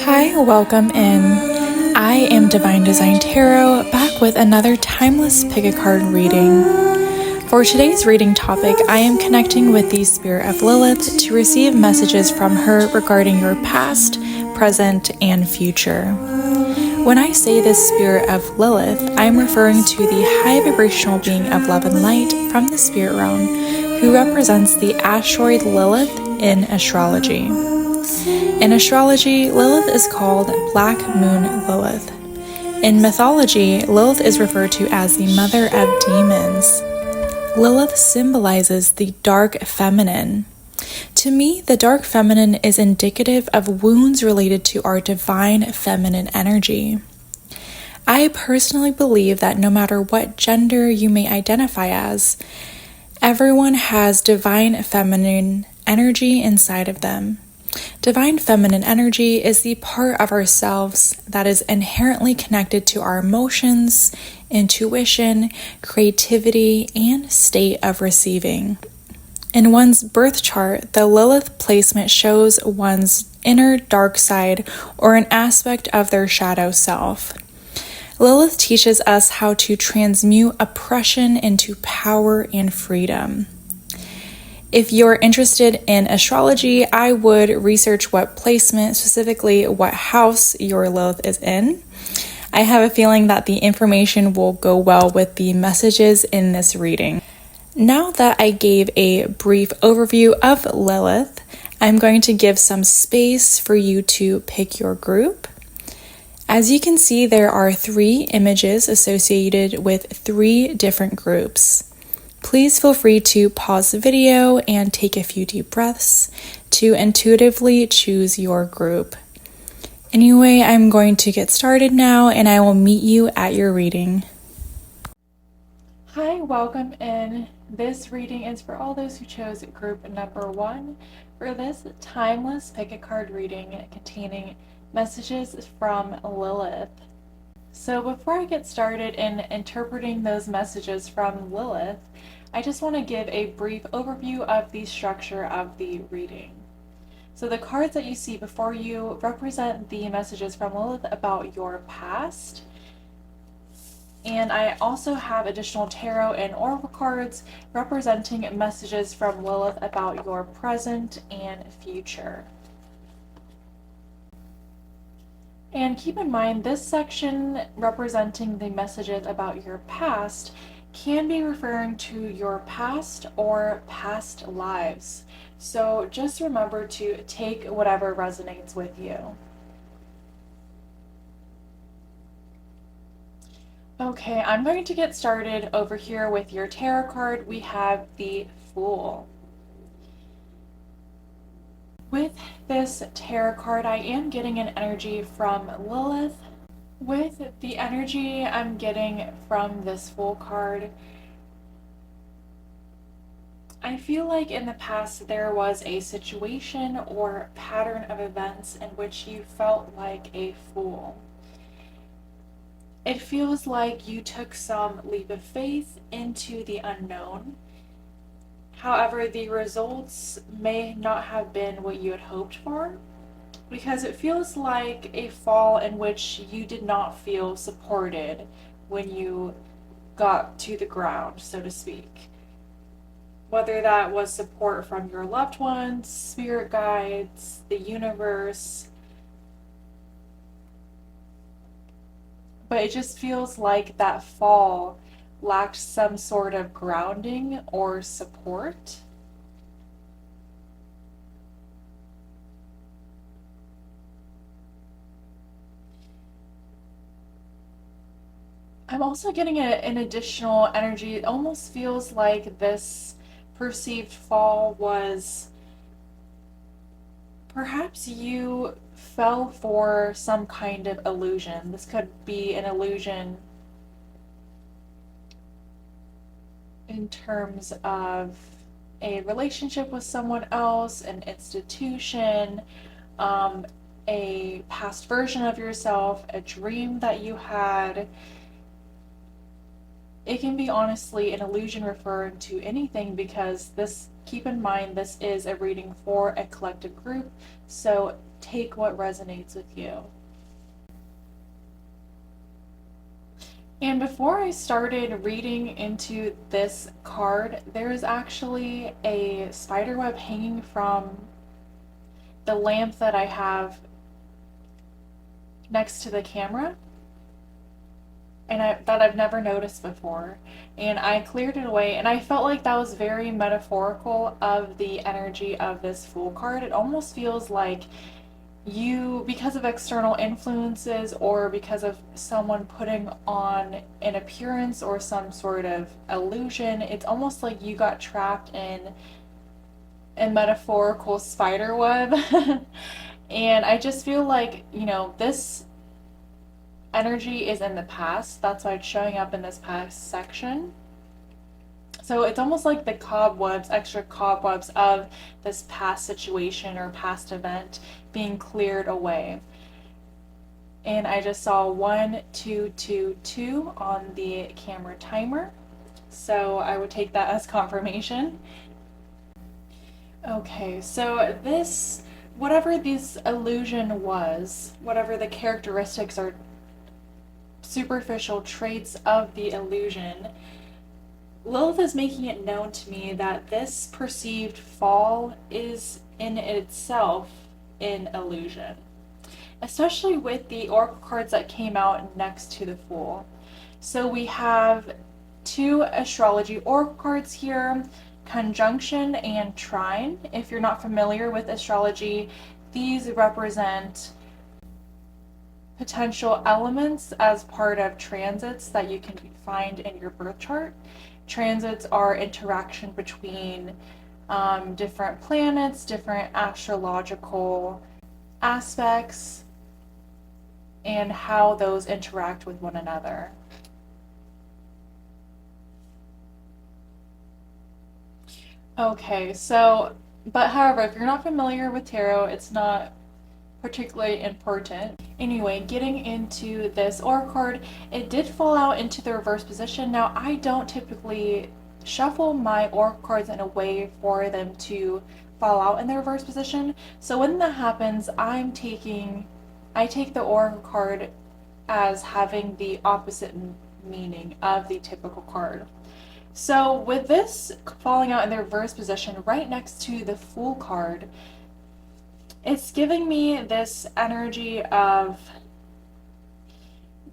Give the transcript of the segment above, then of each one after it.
Hi, welcome in. I am Divine Design Tarot, back with another timeless pick a card reading. For today's reading topic, I am connecting with the spirit of Lilith to receive messages from her regarding your past, present, and future. When I say the spirit of Lilith, I am referring to the high vibrational being of love and light from the spirit realm, who represents the asteroid Lilith in astrology. In astrology, Lilith is called Black Moon Lilith. In mythology, Lilith is referred to as the mother of demons. Lilith symbolizes the dark feminine. To me, the dark feminine is indicative of wounds related to our divine feminine energy. I personally believe that no matter what gender you may identify as, everyone has divine feminine energy inside of them. Divine feminine energy is the part of ourselves that is inherently connected to our emotions, intuition, creativity, and state of receiving. In one's birth chart, the Lilith placement shows one's inner dark side or an aspect of their shadow self. Lilith teaches us how to transmute oppression into power and freedom. If you're interested in astrology, I would research what placement, specifically what house your Lilith is in. I have a feeling that the information will go well with the messages in this reading. Now that I gave a brief overview of Lilith, I'm going to give some space for you to pick your group. As you can see, there are 3 images associated with 3 different groups. Please feel free to pause the video and take a few deep breaths to intuitively choose your group. Anyway, I'm going to get started now and I will meet you at your reading. Hi, welcome in. This reading is for all those who chose group number 1 for this timeless pick a card reading containing messages from Lilith. So before I get started in interpreting those messages from Lilith, I just want to give a brief overview of the structure of the reading. So the cards that you see before you represent the messages from Lilith about your past. And I also have additional tarot and oracle cards representing messages from Lilith about your present and future. And keep in mind, this section representing the messages about your past can be referring to your past or past lives. So just remember to take whatever resonates with you. Okay, I'm going to get started over here with your tarot card. We have the Fool. With this tarot card, I am getting an energy from Lilith. With the energy I'm getting from this Fool card, I feel like in the past there was a situation or pattern of events in which you felt like a fool. It feels like you took some leap of faith into the unknown. However, the results may not have been what you had hoped for, because it feels like a fall in which you did not feel supported when you got to the ground, so to speak. Whether that was support from your loved ones, spirit guides, the universe. But it just feels like that fall lacked some sort of grounding or support. I'm also getting an additional energy. It almost feels like this perceived fall was perhaps you fell for some kind of illusion. This could be an illusion in terms of a relationship with someone else, an institution, a past version of yourself, a dream that you had. It can be honestly an illusion referring to anything, because this keep in mind this is a reading for a collective group, so take what resonates with you. And before I started reading into this card, there is actually a spider web hanging from the lamp that I have next to the camera, and that I've never noticed before. And I cleared it away, and I felt like that was very metaphorical of the energy of this Fool card. It almost feels like you, because of external influences or because of someone putting on an appearance or some sort of illusion, it's almost like you got trapped in a metaphorical spider web. And I just feel like, you know, this energy is in the past. That's why it's showing up in this past section. So it's almost like the cobwebs, extra cobwebs of this past situation or past event being cleared away. And I just saw 1, 2, 2, 2 on the camera timer. So I would take that as confirmation. Okay, so this, whatever this illusion was, whatever the characteristics or superficial traits of the illusion, Lilith is making it known to me that this perceived fall is in itself an illusion, especially with the oracle cards that came out next to the Fool. So we have 2 astrology oracle cards here, conjunction and trine. If you're not familiar with astrology, these represent potential elements as part of transits that you can find in your birth chart. Transits are interaction between different planets, different astrological aspects, and how those interact with one another. Okay, so, but however, if you're not familiar with tarot, it's not particularly important. Anyway, getting into this oracle card, it did fall out into the reverse position. Now, I don't typically shuffle my oracle cards in a way for them to fall out in the reverse position. So when that happens, I take the oracle card as having the opposite meaning of the typical card. So with this falling out in the reverse position right next to the Fool card, it's giving me this energy of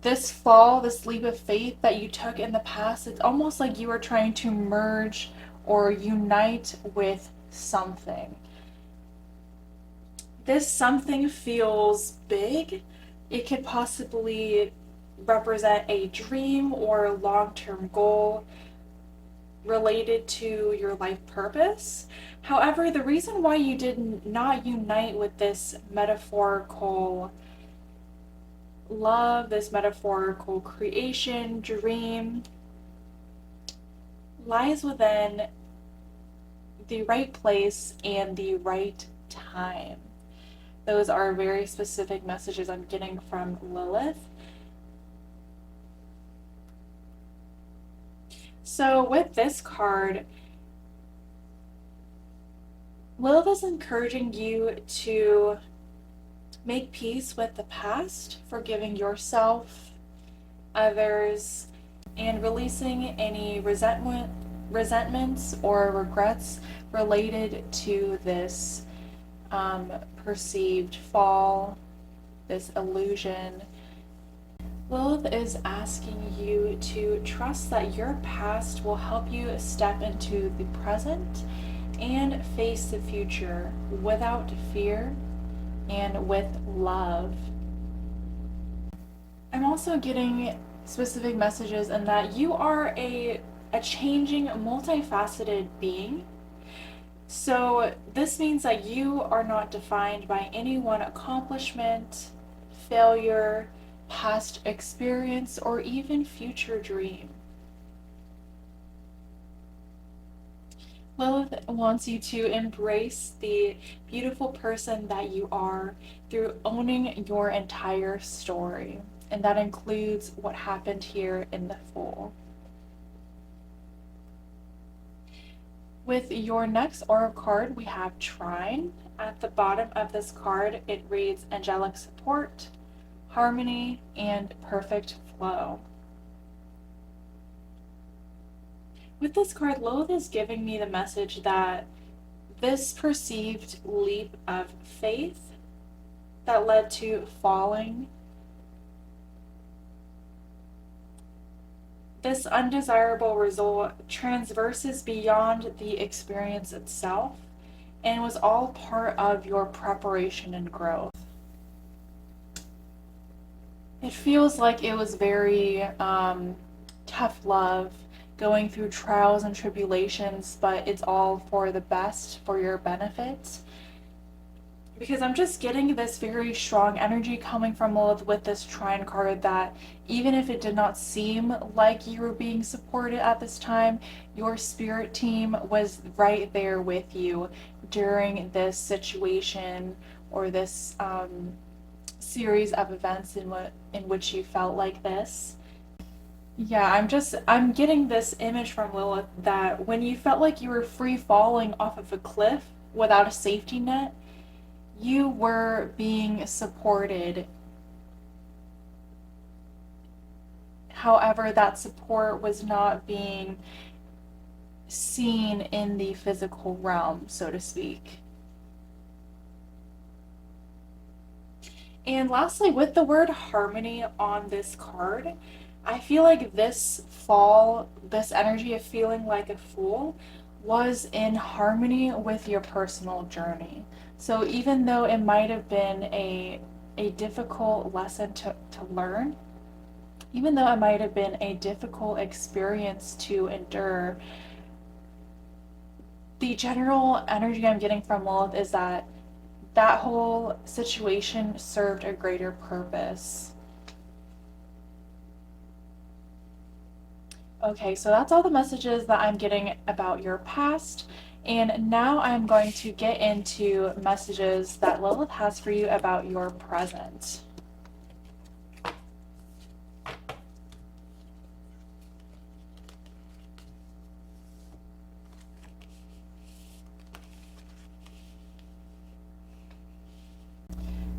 this fall, this leap of faith that you took in the past. It's almost like you are trying to merge or unite with something. This something feels big. It could possibly represent a dream or a long-term goal related to your life purpose. However, the reason why you did not unite with this metaphorical love, this metaphorical creation, dream, lies within the right place and the right time. Those are very specific messages I'm getting from Lilith. So with this card, Lilith is encouraging you to make peace with the past, forgiving yourself, others, and releasing any resentments or regrets related to this perceived fall, this illusion. Lilith is asking you to trust that your past will help you step into the present and face the future without fear and with love. I'm also getting specific messages in that you are a changing, multifaceted being. So this means that you are not defined by any one accomplishment, failure, past experience, or even future dream. Lilith wants you to embrace the beautiful person that you are through owning your entire story, and that includes what happened here in the Fool. With your next oracle card, we have Trine. At the bottom of this card, it reads angelic support, harmony, and perfect flow. With this card, Lilith is giving me the message that this perceived leap of faith that led to falling, this undesirable result transverses beyond the experience itself and was all part of your preparation and growth. It feels like it was very tough love, going through trials and tribulations, but it's all for the best, for your benefit. Because I'm just getting this very strong energy coming from Lilith with this Trine card, that even if it did not seem like you were being supported at this time, your spirit team was right there with you during this situation or this series of events in which you felt like this. Yeah, I'm getting this image from Lilith that when you felt like you were free falling off of a cliff without a safety net, you were being supported. However, that support was not being seen in the physical realm, so to speak. And lastly, with the word harmony on this card, I feel like this fall, this energy of feeling like a fool, was in harmony with your personal journey. So even though it might have been a difficult lesson to learn, even though it might have been a difficult experience to endure, the general energy I'm getting from Lilith is that that whole situation served a greater purpose. Okay, so that's all the messages that I'm getting about your past. And now I'm going to get into messages that Lilith has for you about your present.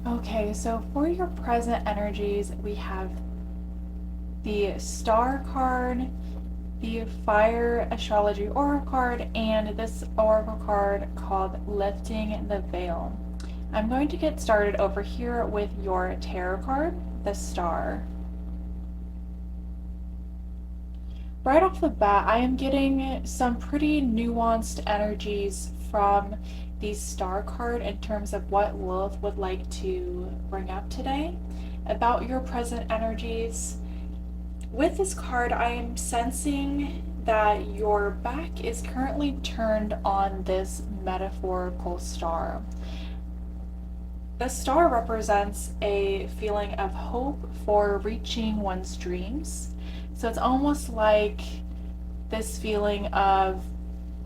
Okay, so for your present energies, we have the Star card, the Fire Astrology Oracle card, and this Oracle card called Lifting the Veil. I'm going to get started over here with your Tarot card, the Star. Right off the bat, I am getting some pretty nuanced energies from the Star card in terms of what Lilith would like to bring up today about your present energies. With this card, I am sensing that your back is currently turned on this metaphorical star. The star represents a feeling of hope for reaching one's dreams. So it's almost like this feeling of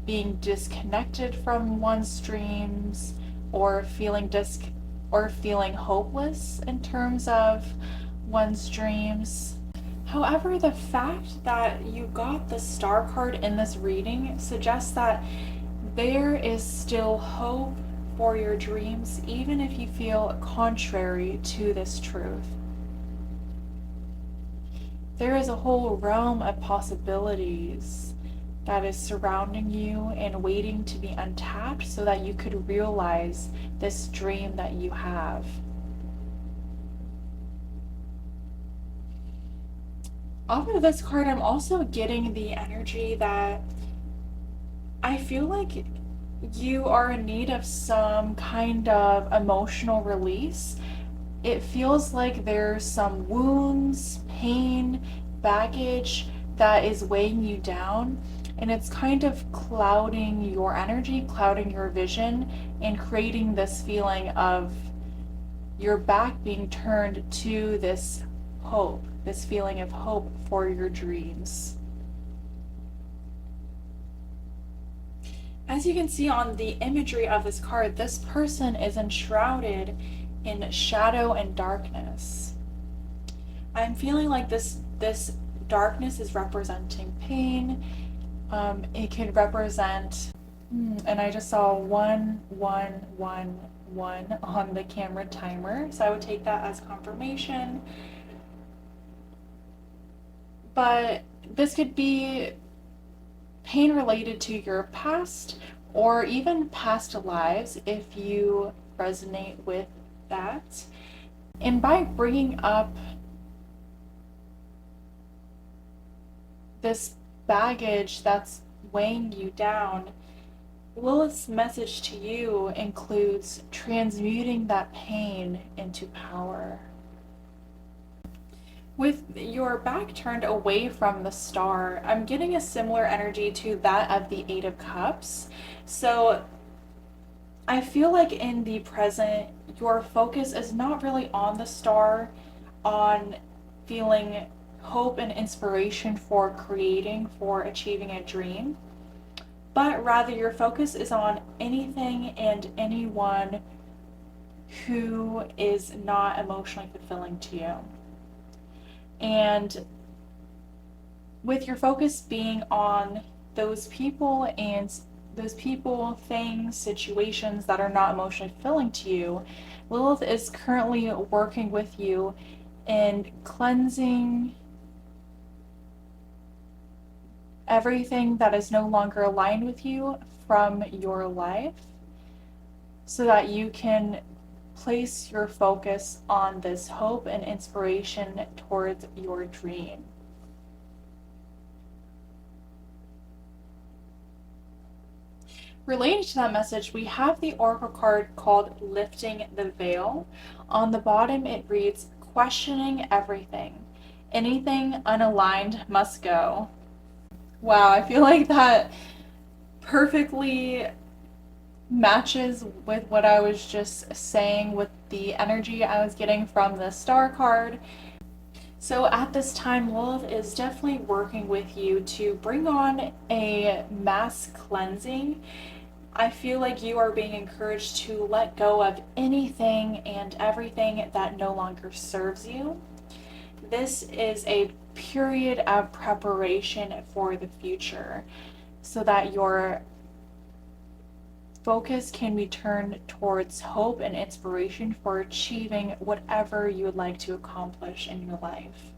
being disconnected from one's dreams, or feeling hopeless in terms of one's dreams. However, the fact that you got the Star card in this reading suggests that there is still hope for your dreams, even if you feel contrary to this truth. There is a whole realm of possibilities that is surrounding you and waiting to be untapped so that you could realize this dream that you have. Off of this card, I'm also getting the energy that I feel like you are in need of some kind of emotional release. It feels like there's some wounds, pain, baggage that is weighing you down, and it's kind of clouding your energy, clouding your vision, and creating this feeling of your back being turned to this hope, this feeling of hope for your dreams. As you can see on the imagery of this card, this person is enshrouded in shadow and darkness. I'm feeling like this darkness is representing pain. It could represent And I just saw 1111 on the camera timer, so I would take that as confirmation. But this could be pain related to your past or even past lives if you resonate with that. And by bringing up this baggage that's weighing you down, Lilith's message to you includes transmuting that pain into power. With your back turned away from the star, I'm getting a similar energy to that of the Eight of Cups. So I feel like in the present, your focus is not really on the star, on feeling hope and inspiration for creating, for achieving a dream, but rather your focus is on anything and anyone who is not emotionally fulfilling to you. And with your focus being on those people and those people, things, situations that are not emotionally fulfilling to you, Lilith is currently working with you in cleansing everything that is no longer aligned with you from your life so that you can place your focus on this hope and inspiration towards your dream. Related to that message, we have the oracle card called Lifting the Veil. On the bottom it reads, questioning everything. Anything unaligned must go. Wow, I feel like that perfectly matches with what I was just saying with the energy I was getting from the star card. So at this time, Lilith is definitely working with you to bring on a mass cleansing. I feel like you are being encouraged to let go of anything and everything that no longer serves you. This is a period of preparation for the future so that your focus can be turned towards hope and inspiration for achieving whatever you would like to accomplish in your life.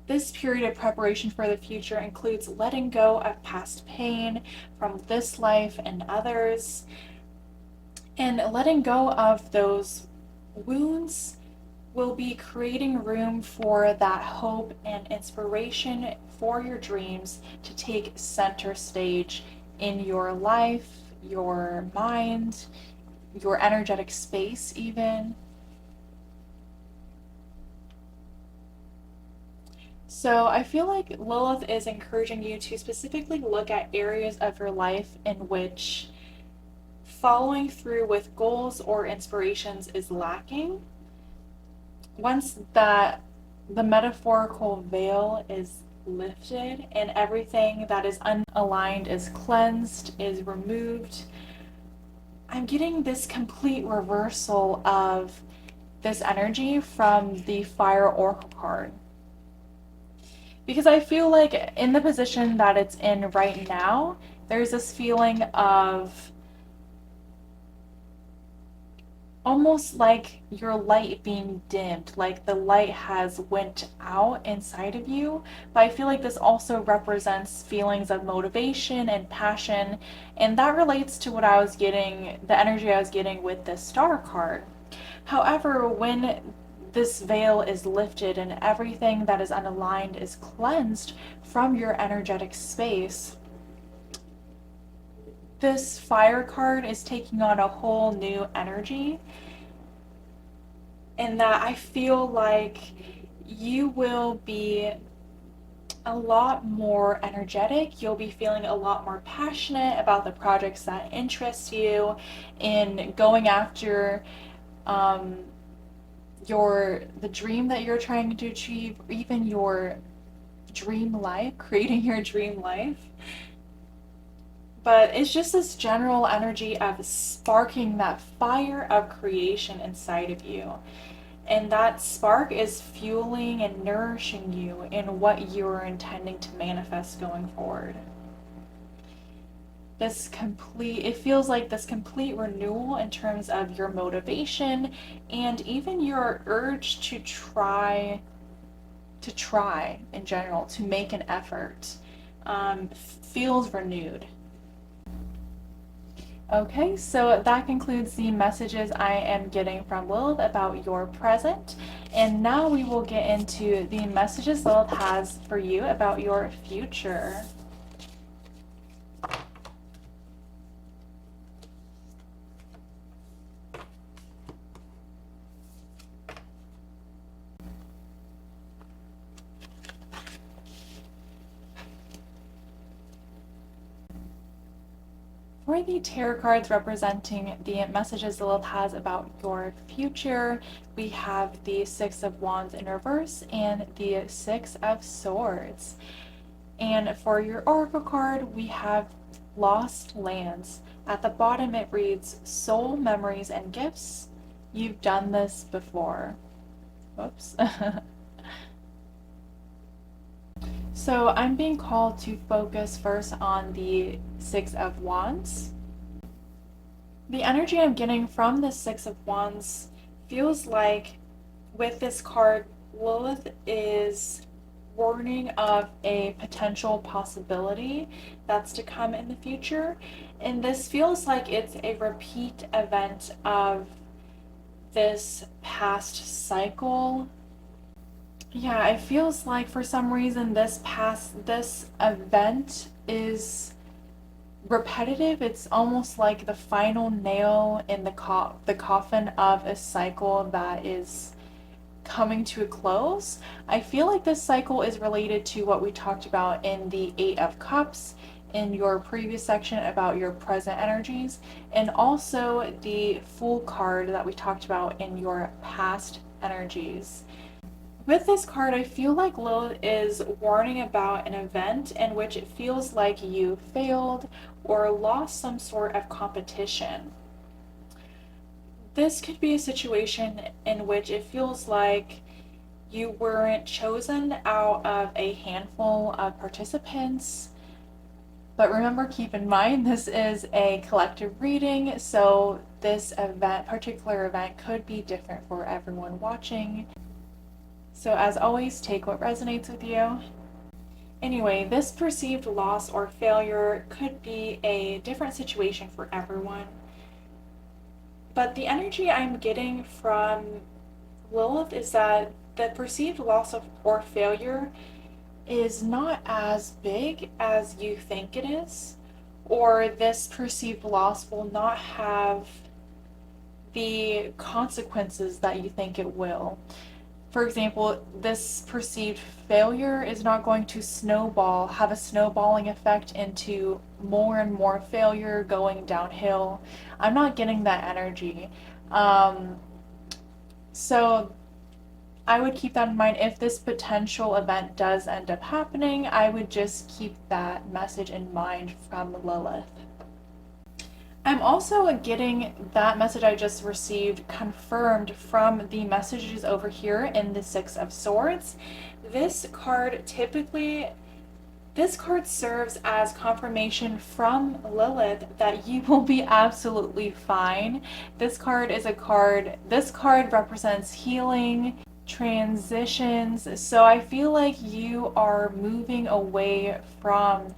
This period of preparation for the future includes letting go of past pain from this life and others, and letting go of those wounds will be creating room for that hope and inspiration for your dreams to take center stage in your life, your mind, your energetic space even. So I feel like Lilith is encouraging you to specifically look at areas of your life in which following through with goals or inspirations is lacking. Once that the metaphorical veil is lifted and everything that is unaligned is cleansed, is removed, I'm getting this complete reversal of this energy from the Fire Oracle card. Because I feel like in the position that it's in right now, there's this feeling of almost like your light being dimmed, like the light has went out inside of you. But I feel like this also represents feelings of motivation and passion, and that relates to what I was getting, the energy I was getting with the star card. However, when this veil is lifted and everything that is unaligned is cleansed from your energetic space, this fire card is taking on a whole new energy, and that I feel like you will be a lot more energetic. You'll be feeling a lot more passionate about the projects that interest you in going after the dream that you're trying to achieve, or even your dream life, creating your dream life. But it's just this general energy of sparking that fire of creation inside of you. And that spark is fueling and nourishing you in what you're intending to manifest going forward. it feels like this complete renewal in terms of your motivation and even your urge to try in general, to make an effort, feels renewed. Okay, so that concludes the messages I am getting from Lilith about your present. And now we will get into the messages Lilith has for you about your future. For the tarot cards representing the messages Lilith has about your future, we have the Six of Wands in reverse and the Six of Swords. And for your oracle card, we have Lost Lands. At the bottom it reads, Soul, Memories, and Gifts. You've done this before. Whoops. So I'm being called to focus first on the Six of Wands. The energy I'm getting from the Six of Wands feels like with this card, Lilith is warning of a potential possibility that's to come in the future. And this feels like it's a repeat event of this past cycle. Yeah, it feels like for some reason this event is repetitive. It's almost like the final nail in the coffin of a cycle that is coming to a close. I feel like this cycle is related to what we talked about in the Eight of Cups in your previous section about your present energies, and also the Fool card that we talked about in your past energies. With this card, I feel like Lilith is warning about an event in which it feels like you failed or lost some sort of competition. This could be a situation in which it feels like you weren't chosen out of a handful of participants. But remember, keep in mind, this is a collective reading, so this particular event could be different for everyone watching. So as always, take what resonates with you. Anyway, this perceived loss or failure could be a different situation for everyone. But the energy I'm getting from Lilith is that the perceived loss or failure is not as big as you think it is, or this perceived loss will not have the consequences that you think it will. For example, this perceived failure is not going to have a snowballing effect into more and more failure going downhill. I'm not getting that energy. So I would keep that in mind. If this potential event does end up happening, I would just keep that message in mind from Lilith. I'm also getting that message I just received confirmed from the messages over here in the Six of Swords. This card serves as confirmation from Lilith that you will be absolutely fine. This card represents healing, transitions. So I feel like you are moving away from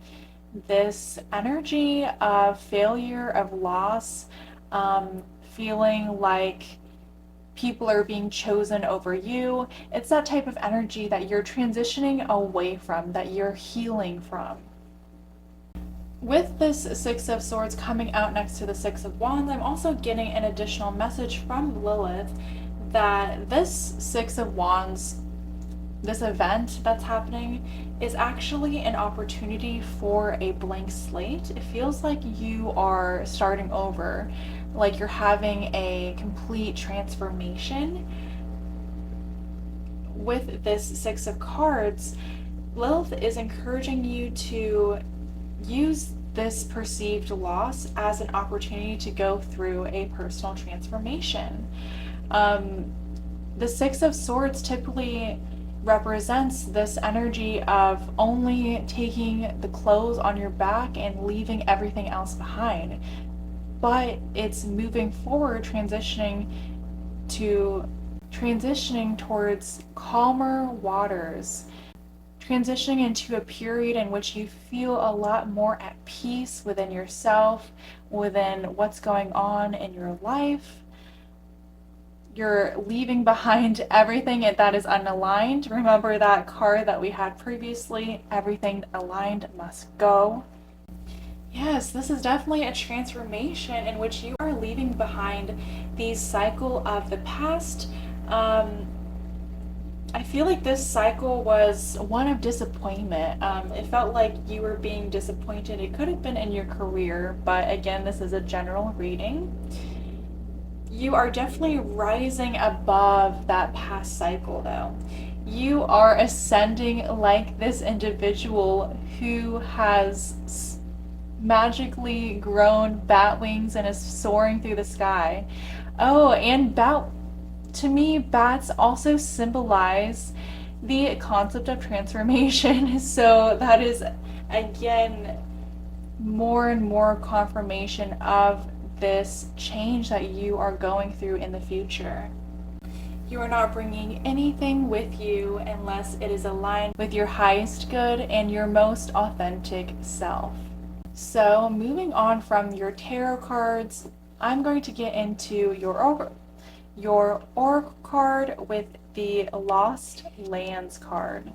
this energy of failure, of loss, feeling like people are being chosen over you. It's that type of energy that you're transitioning away from, that you're healing from. With this Six of Swords coming out next to the Six of Wands, I'm also getting an additional message from Lilith that this Six of Wands, this event that's happening, is actually an opportunity for a blank slate. It feels like you are starting over, like you're having a complete transformation. With this Six of Cards, Lilith is encouraging you to use this perceived loss as an opportunity to go through a personal transformation. The Six of Swords typically represents this energy of only taking the clothes on your back and leaving everything else behind. But it's moving forward, transitioning towards calmer waters, transitioning into a period in which you feel a lot more at peace within yourself, within what's going on in your life. You're leaving behind everything that is unaligned. Remember that card that we had previously, everything aligned must go. Yes, this is definitely a transformation in which you are leaving behind the cycle of the past. I feel like this cycle was one of disappointment. It felt like you were being disappointed. It could have been in your career, but again, this is a general reading. You are definitely rising above that past cycle, though. You are ascending like this individual who has magically grown bat wings and is soaring through the sky. Oh, and to me, bats also symbolize the concept of transformation. So that is, again, more and more confirmation of this change that you are going through in the future. You are not bringing anything with you unless it is aligned with your highest good and your most authentic self. So moving on from your tarot cards, I'm going to get into your oracle card with the Lost Lands card.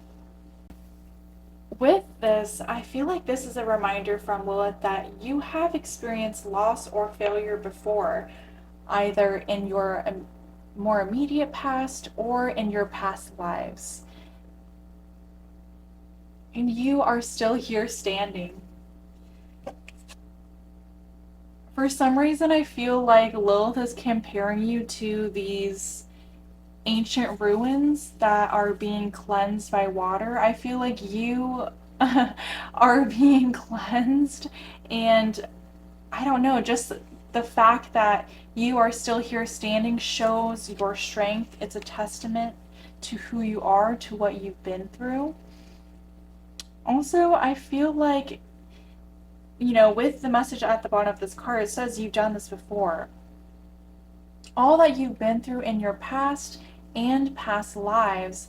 With this, I feel like this is a reminder from Lilith that you have experienced loss or failure before, either in your more immediate past or in your past lives. And you are still here standing. For some reason, I feel like Lilith is comparing you to these ancient ruins that are being cleansed by water. I feel like you are being cleansed, and I don't know, just the fact that you are still here standing shows your strength. It's a testament to who you are, to what you've been through. Also, I feel like, with the message at the bottom of this card, it says you've done this before. All that you've been through in your past and past lives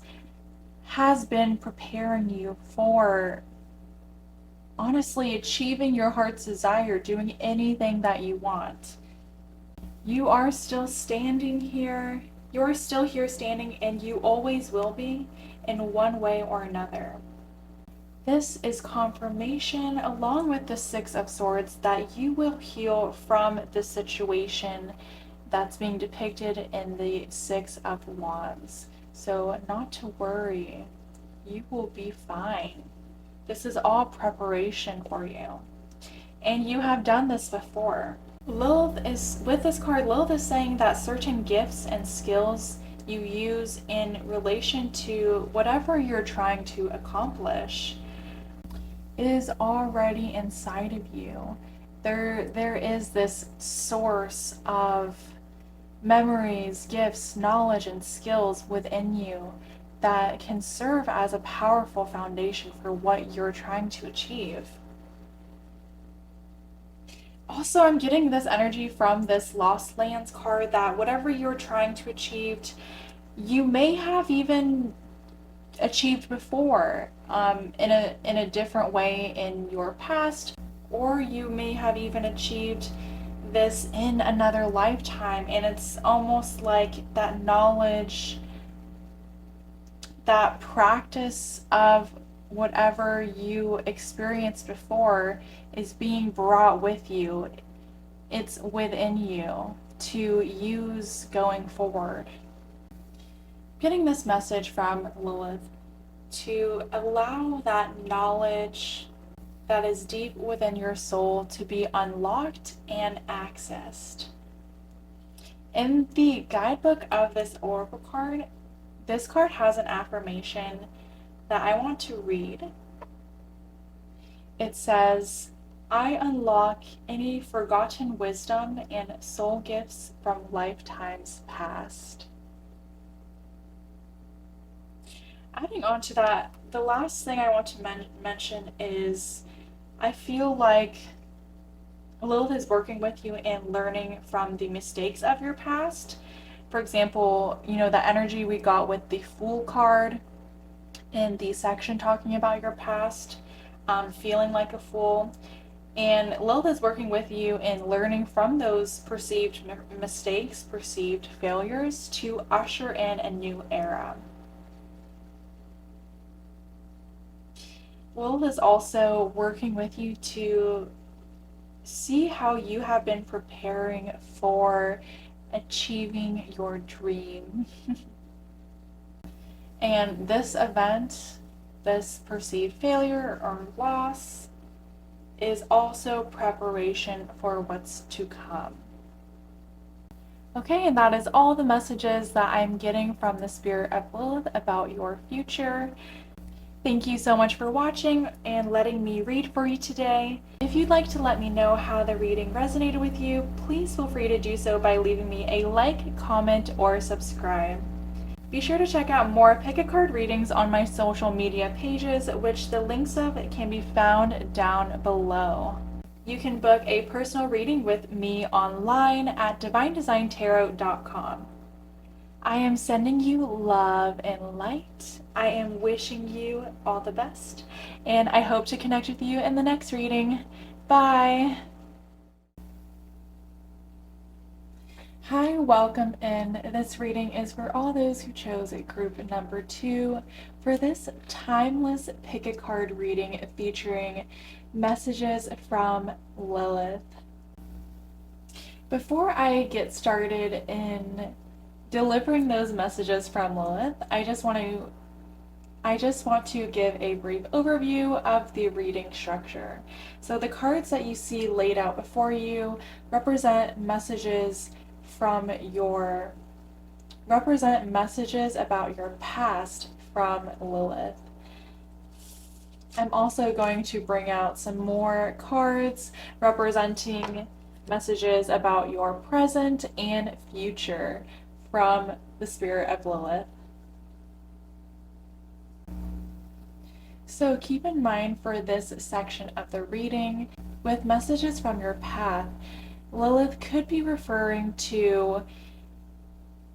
has been preparing you for, honestly, achieving your heart's desire, doing anything that you want. You are still standing here. You're still here standing, and you always will be in one way or another. This is confirmation, along with the Six of Swords, that you will heal from the situation that's being depicted in the Six of Wands. So not to worry, you will be fine. This is all preparation for you. And you have done this before. With this card, Lilith is saying that certain gifts and skills you use in relation to whatever you're trying to accomplish is already inside of you. There is this source of memories, gifts, knowledge, and skills within you that can serve as a powerful foundation for what you're trying to achieve. Also, I'm getting this energy from this Lost Lands card that whatever you're trying to achieve, you may have even achieved before in a different way in your past, or you may have even achieved this in another lifetime, and it's almost like that knowledge, that practice of whatever you experienced before is being brought with you. It's within you to use going forward. Getting this message from Lilith to allow that knowledge that is deep within your soul to be unlocked and accessed. In the guidebook of this oracle card, this card has an affirmation that I want to read. It says, I unlock any forgotten wisdom and soul gifts from lifetimes past. Adding on to that, the last thing I want to mention is I feel like Lilith is working with you in learning from the mistakes of your past. For example, the energy we got with the Fool card in the section talking about your past, feeling like a fool. And Lilith is working with you in learning from those perceived mistakes, perceived failures, to usher in a new era. Lilith is also working with you to see how you have been preparing for achieving your dream. And this event, this perceived failure or loss, is also preparation for what's to come. Okay, and that is all the messages that I'm getting from the Spirit of Lilith about your future. Thank you so much for watching and letting me read for you today. If you'd like to let me know how the reading resonated with you, please feel free to do so by leaving me a like, comment, or subscribe. Be sure to check out more pick-a-card readings on my social media pages, which the links of can be found down below. You can book a personal reading with me online at divinedesigntarot.com. I am sending you love and light. I am wishing you all the best, and I hope to connect with you in the next reading. Bye! Hi, welcome in. This reading is for all those who chose group number 2 for this timeless pick-a-card reading featuring messages from Lilith. Before I get started in delivering those messages from Lilith, I just want to give a brief overview of the reading structure. So the cards that you see laid out before you represent messages about your past from Lilith. I'm also going to bring out some more cards representing messages about your present and future from the Spirit of Lilith. So keep in mind for this section of the reading, with messages from your path, Lilith could be referring to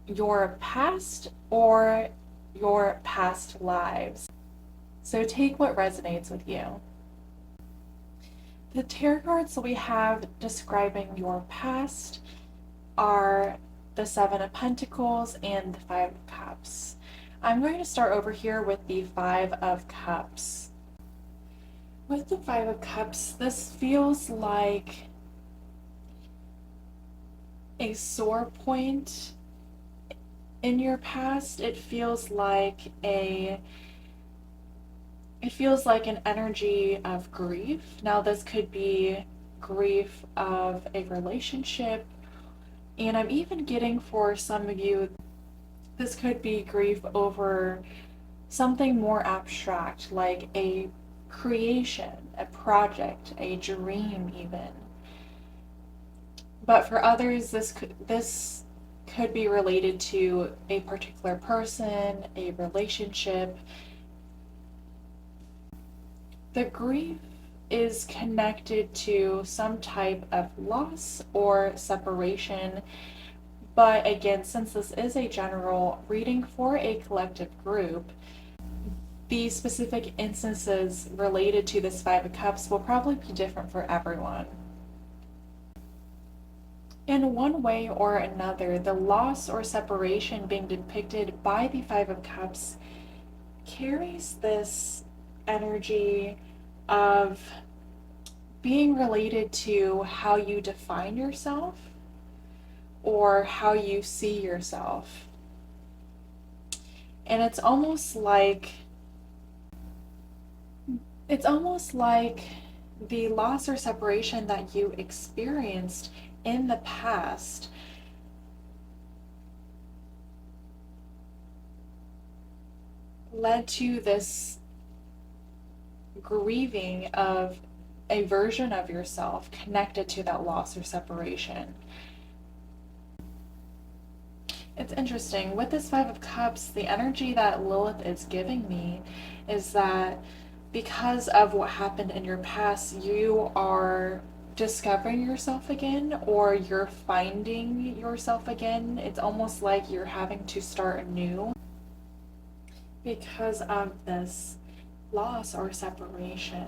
your past or your past lives. So take what resonates with you. The tarot cards that we have describing your past are the 7 of Pentacles and the 5 of Cups. I'm going to start over here with the 5 of Cups. With the 5 of Cups, this feels like a sore point in your past. It feels like an energy of grief. Now this could be grief of a relationship, and I'm even getting for some of you, this could be grief over something more abstract, like a creation, a project, a dream even. But for others, this could be related to a particular person, a relationship. The grief is connected to some type of loss or separation. But again, since this is a general reading for a collective group, the specific instances related to this 5 of Cups will probably be different for everyone. In one way or another, the loss or separation being depicted by the 5 of Cups carries this energy of being related to how you define yourself or how you see yourself. And it's almost like the loss or separation that you experienced in the past led to this grieving of a version of yourself connected to that loss or separation. It's interesting. With this Five of Cups, the energy that Lilith is giving me is that because of what happened in your past, you are discovering yourself again, or you're finding yourself again. It's almost like you're having to start anew because of this loss or separation.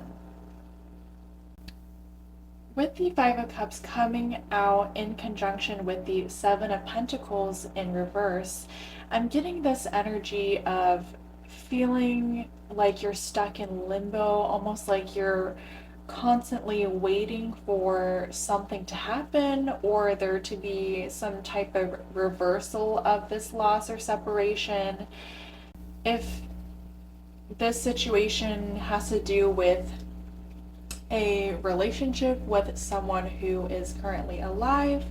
With the Five of Cups coming out in conjunction with the Seven of Pentacles in reverse, I'm getting this energy of feeling like you're stuck in limbo, almost like you're constantly waiting for something to happen or there to be some type of reversal of this loss or separation. If this situation has to do with a relationship with someone who is currently alive,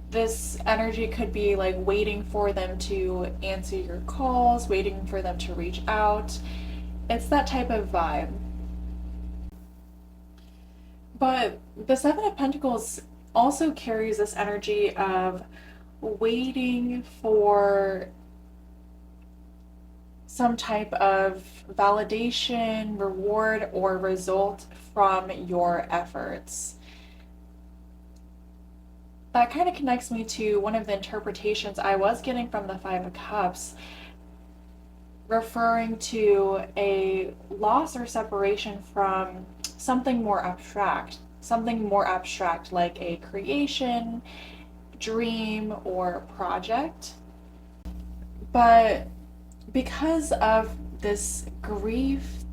this energy could be like waiting for them to answer your calls, waiting for them to reach out. It's that type of vibe. But the Seven of Pentacles also carries this energy of waiting for some type of validation, reward, or result from your efforts. That kind of connects me to one of the interpretations I was getting from the Five of Cups, referring to a loss or separation from something more abstract like a creation, dream, or project. But because of this grief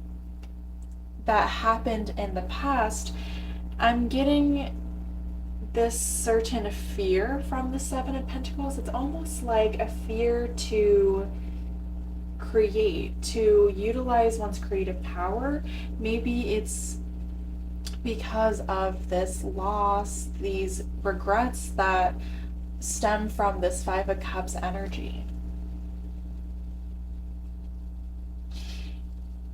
that happened in the past, I'm getting this certain fear from the Seven of Pentacles. It's almost like a fear to create, to utilize one's creative power. Maybe it's because of this loss, these regrets that stem from this Five of Cups energy.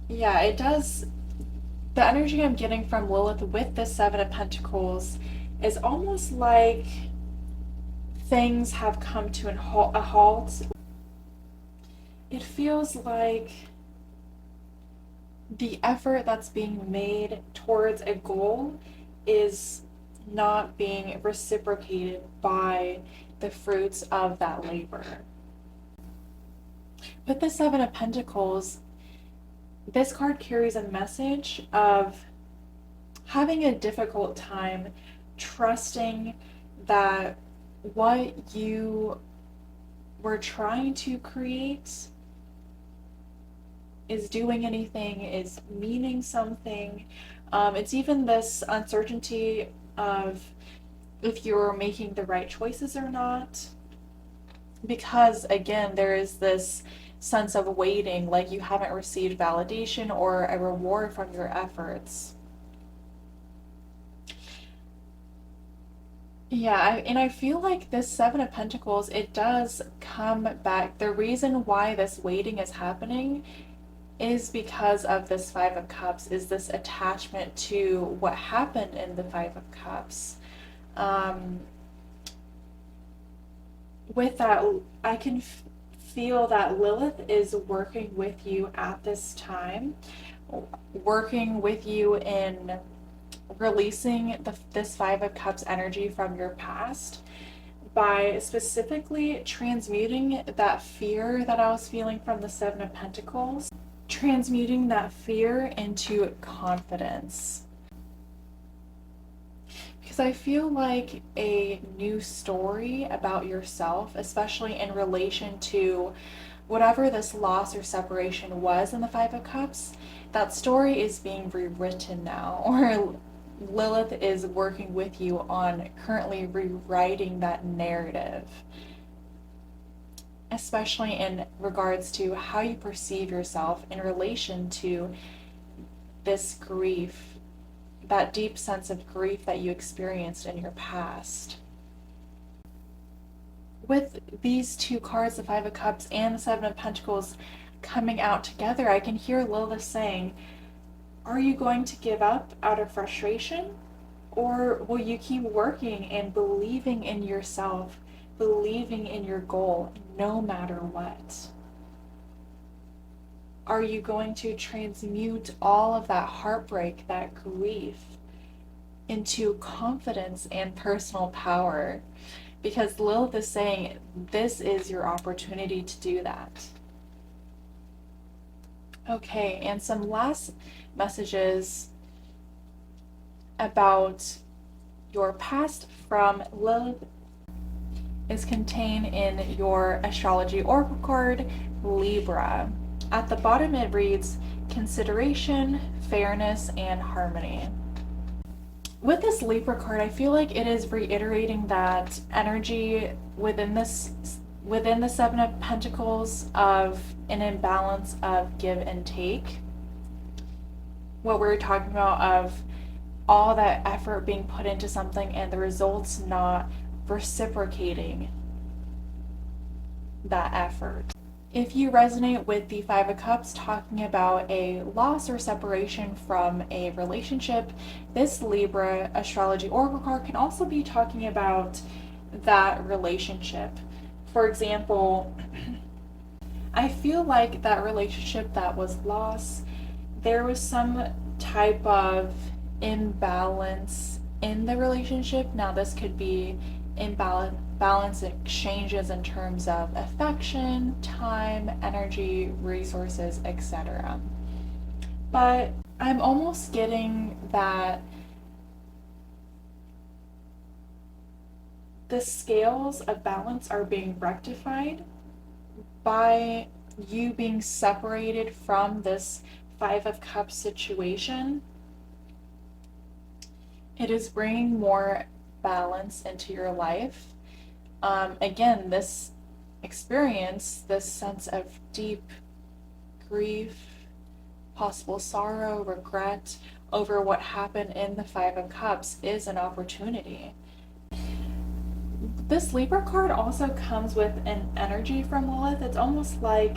Yeah, it does. The energy I'm getting from Lilith with the Seven of Pentacles is almost like things have come to a halt. It feels like the effort that's being made towards a goal is not being reciprocated by the fruits of that labor. With the Seven of Pentacles, this card carries a message of having a difficult time trusting that what you were trying to create is doing anything, is meaning something. It's even this uncertainty of if you're making the right choices or not. Because again, there is this sense of waiting, like you haven't received validation or a reward from your efforts. Yeah, and I feel like this Seven of Pentacles, it does come back. The reason why this waiting is happening is because of this Five of Cups, is this attachment to what happened in the Five of Cups. With that, I can feel that Lilith is working with you at this time, working with you in releasing this Five of Cups energy from your past by specifically transmuting that fear that I was feeling from the Seven of Pentacles, transmuting that fear into confidence. Because I feel like a new story about yourself, especially in relation to whatever this loss or separation was in the Five of Cups, that story is being rewritten now, or Lilith is working with you on currently rewriting that narrative, especially in regards to how you perceive yourself in relation to this grief, that deep sense of grief that you experienced in your past. With these two cards, the Five of Cups and the Seven of Pentacles coming out together, I can hear Lilith saying, are you going to give up out of frustration? Or will you keep working and believing in yourself believing in your goal no matter what? Are you going to transmute all of that heartbreak, that grief, into confidence and personal power? Because Lilith is saying this is your opportunity to do that. Okay, and some last messages about your past from Lilith is contained in your astrology oracle card, Libra. At the bottom it reads, consideration, fairness, and harmony. With this Libra card, I feel like it is reiterating that energy within the Seven of Pentacles of an imbalance of give and take. What we're talking about of all that effort being put into something and the results not reciprocating that effort. If you resonate with the Five of Cups talking about a loss or separation from a relationship, this Libra astrology oracle card can also be talking about that relationship. For example, I feel like that relationship that was lost, there was some type of imbalance in the relationship. Now this could be balance exchanges in terms of affection, time, energy, resources, etc. But I'm almost getting that the scales of balance are being rectified by you being separated from this Five of Cups situation. It is bringing more balance into your life. Again, this experience, this sense of deep grief, possible sorrow, regret over what happened in the Five of Cups is an opportunity. This Libra card also comes with an energy from Lilith. It's almost like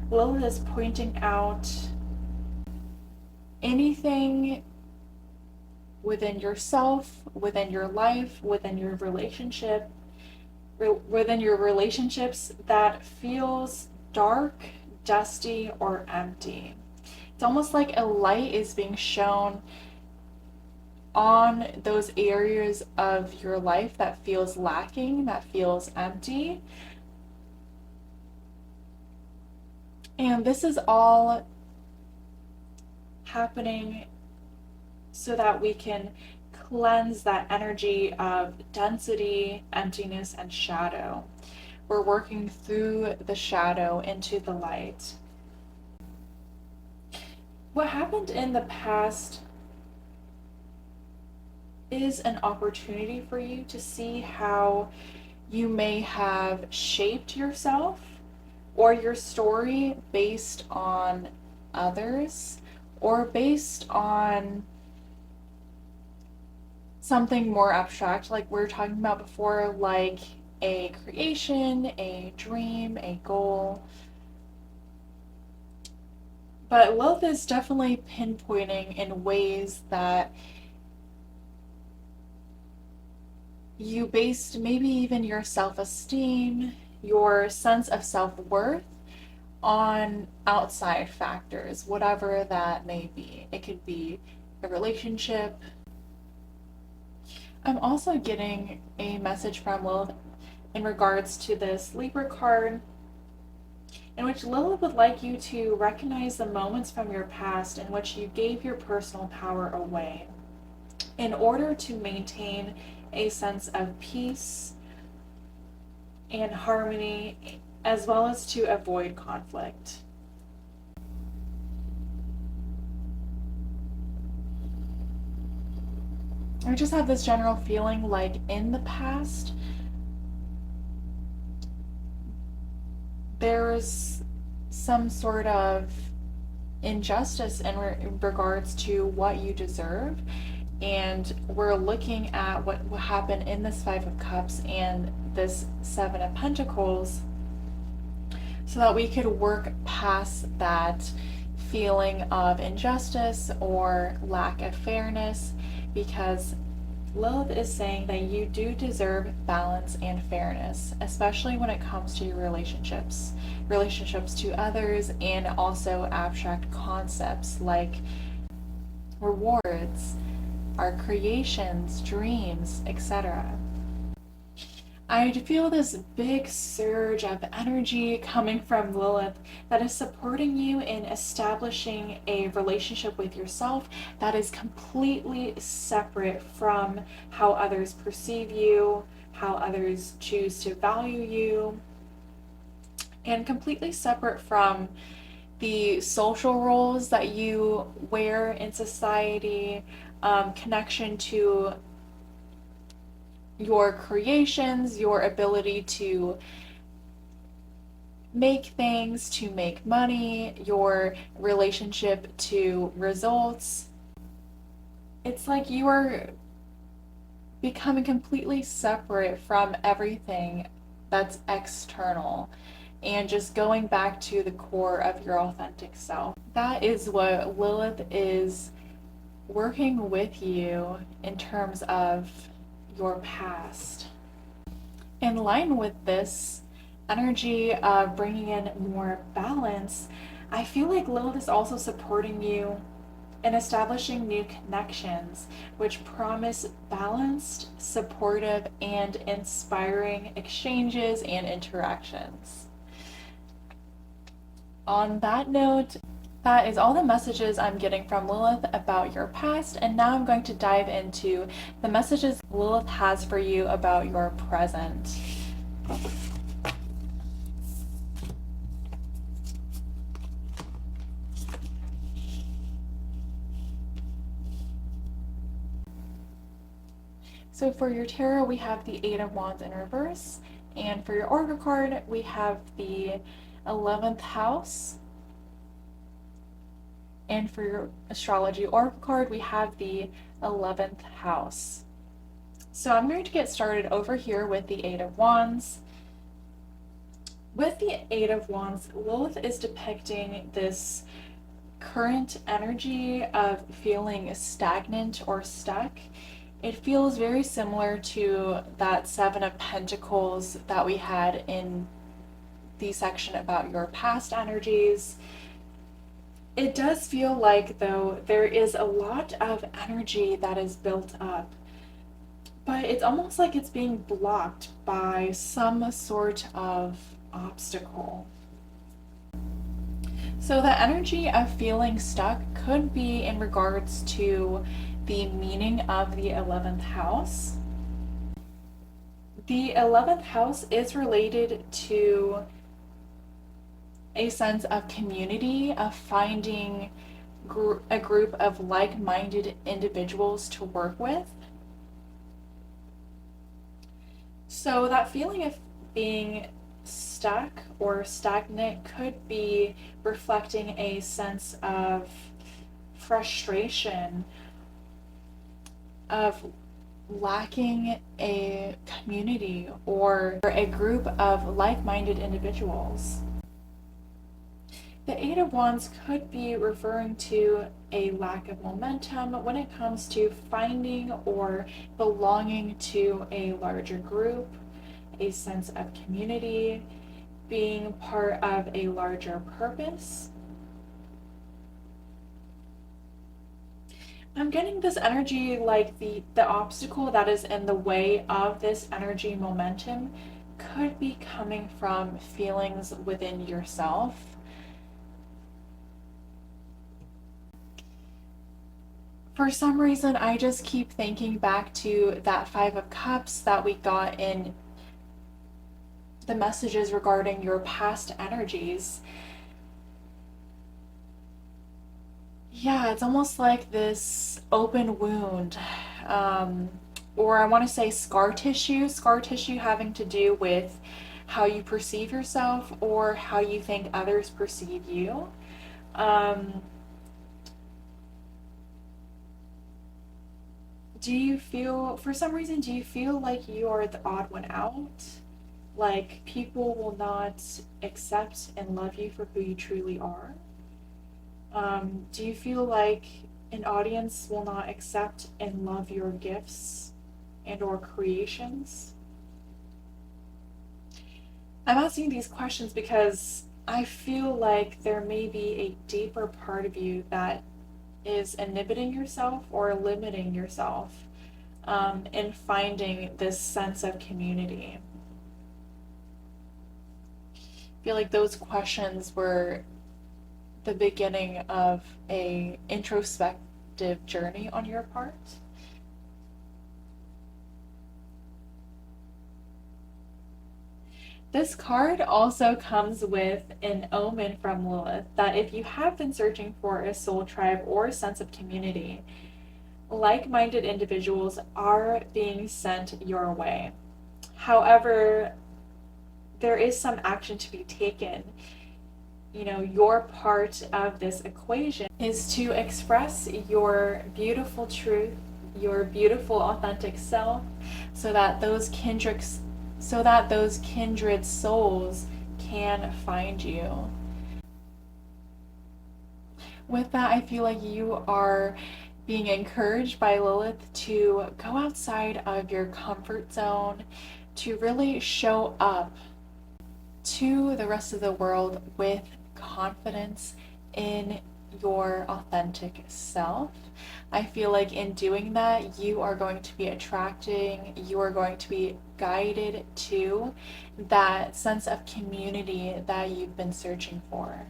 Lilith is pointing out anything within yourself, within your life, within your relationship, within your relationships that feels dark, dusty, or empty. It's almost like a light is being shown on those areas of your life that feels lacking, that feels empty. And this is all happening so that we can cleanse that energy of density, emptiness, and shadow. We're working through the shadow into the light. What happened in the past is an opportunity for you to see how you may have shaped yourself or your story based on others or based on something more abstract, like we were talking about before, like a creation, a dream, a goal. But Lilith is definitely pinpointing in ways that you based maybe even your self-esteem, your sense of self-worth on outside factors, whatever that may be. It could be a relationship. I'm also getting a message from Lilith in regards to this Libra card, in which Lilith would like you to recognize the moments from your past in which you gave your personal power away in order to maintain a sense of peace and harmony, as well as to avoid conflict. I just have this general feeling like in the past, there's some sort of injustice in regards to what you deserve. And we're looking at what happened in this Five of Cups and this Seven of Pentacles so that we could work past that feeling of injustice or lack of fairness, because Lilith is saying that you do deserve balance and fairness, especially when it comes to your relationships to others, and also abstract concepts like rewards, our creations, dreams, etc. I feel this big surge of energy coming from Lilith that is supporting you in establishing a relationship with yourself that is completely separate from how others perceive you, how others choose to value you, and completely separate from the social roles that you wear in society, connection to your creations, your ability to make things, to make money, your relationship to results. It's like you are becoming completely separate from everything that's external and just going back to the core of your authentic self. That is what Lilith is working with you in terms of your past. In line with this energy of bringing in more balance, I feel like Lilith is also supporting you in establishing new connections which promise balanced, supportive, and inspiring exchanges and interactions. On that note, that is all the messages I'm getting from Lilith about your past, and now I'm going to dive into the messages Lilith has for you about your present. So for your tarot, we have the Eight of Wands in reverse, and for your Oracle card, we have the 11th house. And for your astrology oracle card, we have the 11th house. So I'm going to get started over here with the Eight of Wands. With the Eight of Wands, Lilith is depicting this current energy of feeling stagnant or stuck. It feels very similar to that Seven of Pentacles that we had in the section about your past energies. It does feel like, though, there is a lot of energy that is built up, but it's almost like it's being blocked by some sort of obstacle. So the energy of feeling stuck could be in regards to the meaning of the 11th house. The 11th house is related to a sense of community, of finding a group of like-minded individuals to work with. So that feeling of being stuck or stagnant could be reflecting a sense of frustration, of lacking a community or a group of like-minded individuals. The Eight of Wands could be referring to a lack of momentum when it comes to finding or belonging to a larger group, a sense of community, being part of a larger purpose. I'm getting this energy like the obstacle that is in the way of this energy momentum could be coming from feelings within yourself. For some reason, I just keep thinking back to that Five of Cups that we got in the messages regarding your past energies. Yeah, it's almost like this open wound, or I want to say scar tissue having to do with how you perceive yourself or how you think others perceive you. For some reason, do you feel like you are the odd one out? Like people will not accept and love you for who you truly are? Do you feel like an audience will not accept and love your gifts and or creations? I'm asking these questions because I feel like there may be a deeper part of you that is inhibiting yourself or limiting yourself in finding this sense of community. I feel like those questions were the beginning of a introspective journey on your part. This card also comes with an omen from Lilith that if you have been searching for a soul tribe or a sense of community, like-minded individuals are being sent your way. However, there is some action to be taken. You know, your part of this equation is to express your beautiful truth, your beautiful authentic self, so that those kindred souls can find you. With that, I feel like you are being encouraged by Lilith to go outside of your comfort zone, to really show up to the rest of the world with confidence in your authentic self. I feel like in doing that, you are going to be you are going to be guided to that sense of community that you've been searching for.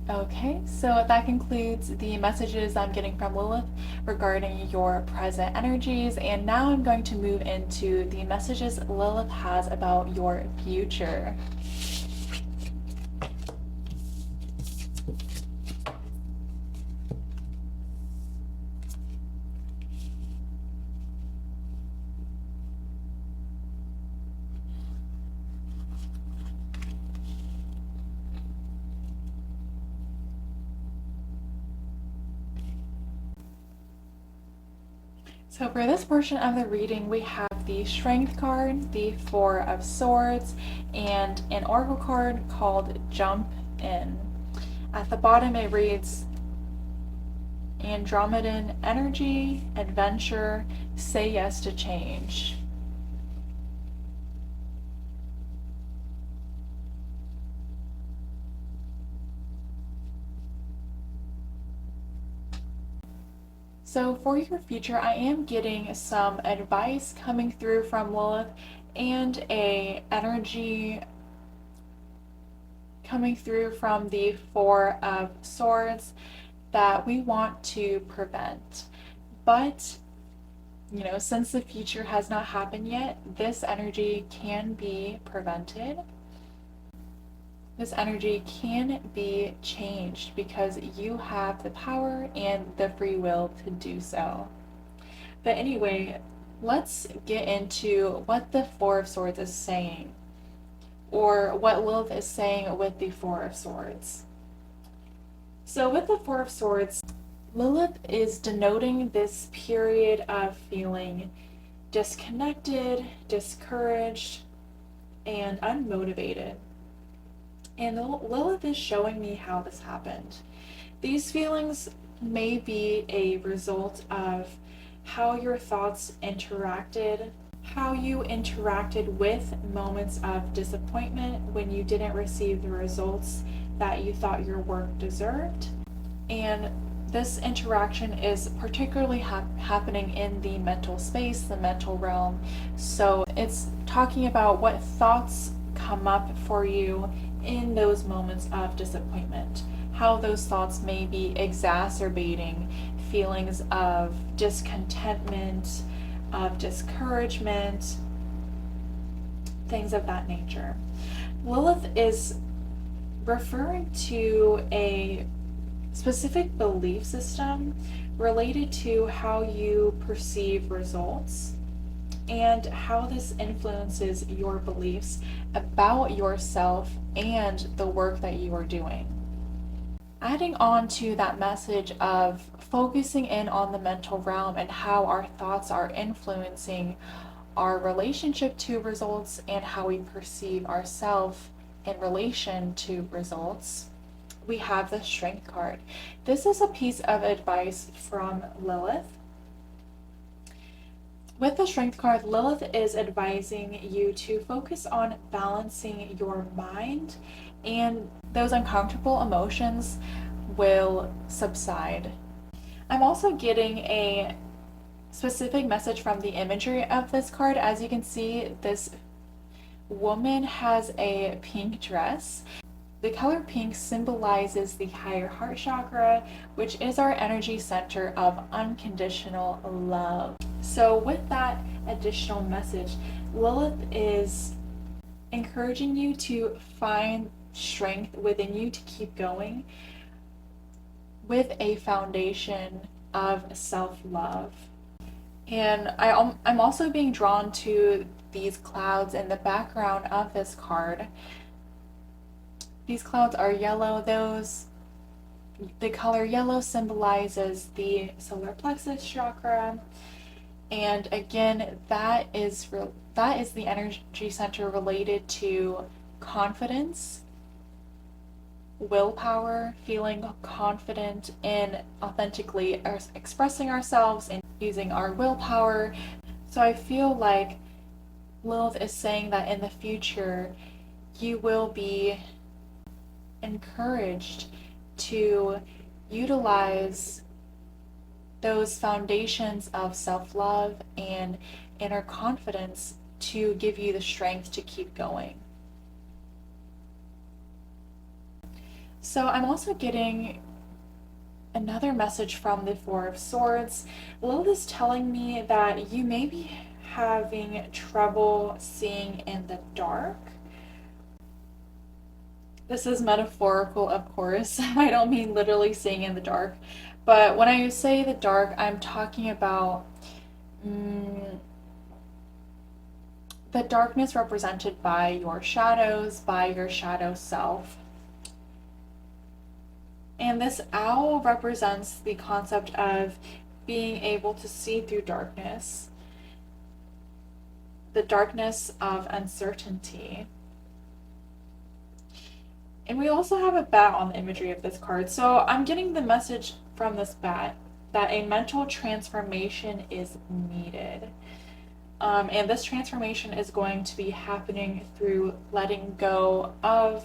Okay, so that concludes the messages I'm getting from Lilith regarding your present energies, and now I'm going to move into the messages Lilith has about your future. So for this portion of the reading, we have the Strength card, the Four of Swords, and an oracle card called Jump In. At the bottom it reads, Andromedan energy, adventure, say yes to change. So for your future, I am getting some advice coming through from Lilith and a energy coming through from the Four of Swords that we want to prevent. But, you know, since the future has not happened yet, this energy can be prevented. This energy can be changed because you have the power and the free will to do so. But anyway, let's get into what the Four of Swords is saying, or what Lilith is saying with the Four of Swords. So with the Four of Swords, Lilith is denoting this period of feeling disconnected, discouraged, and unmotivated. And Lilith is showing me how this happened. These feelings may be a result of how your thoughts interacted, how you interacted with moments of disappointment when you didn't receive the results that you thought your work deserved. And this interaction is particularly happening in the mental space, the mental realm. So it's talking about what thoughts come up for you in those moments of disappointment, how those thoughts may be exacerbating feelings of discontentment, of discouragement, things of that nature. Lilith is referring to a specific belief system related to how you perceive results and how this influences your beliefs about yourself and the work that you are doing. Adding on to that message of focusing in on the mental realm and how our thoughts are influencing our relationship to results and how we perceive ourselves in relation to results, we have the Strength card. This is a piece of advice from Lilith. With the Strength card, Lilith is advising you to focus on balancing your mind, and those uncomfortable emotions will subside. I'm also getting a specific message from the imagery of this card. As you can see, this woman has a pink dress. The color pink symbolizes the higher heart chakra, which is our energy center of unconditional love. So with that additional message, Lilith is encouraging you to find strength within you to keep going with a foundation of self-love. And I'm also being drawn to these clouds in the background of this card. These clouds are yellow. The color yellow symbolizes the solar plexus chakra. And again, that is the energy center related to confidence, willpower, feeling confident in authentically expressing ourselves and using our willpower. So I feel like Lilith is saying that in the future, you will be encouraged to utilize those foundations of self-love and inner confidence to give you the strength to keep going. So I'm also getting another message from the Four of Swords. Lilith is telling me that you may be having trouble seeing in the dark. This is metaphorical, of course. I don't mean literally seeing in the dark. But when I say the dark, I'm talking about the darkness represented by your shadows, by your shadow self. And this owl represents the concept of being able to see through darkness, the darkness of uncertainty. And we also have a bat on the imagery of this card. So I'm getting the message from this bat that a mental transformation is needed. And this transformation is going to be happening through letting go of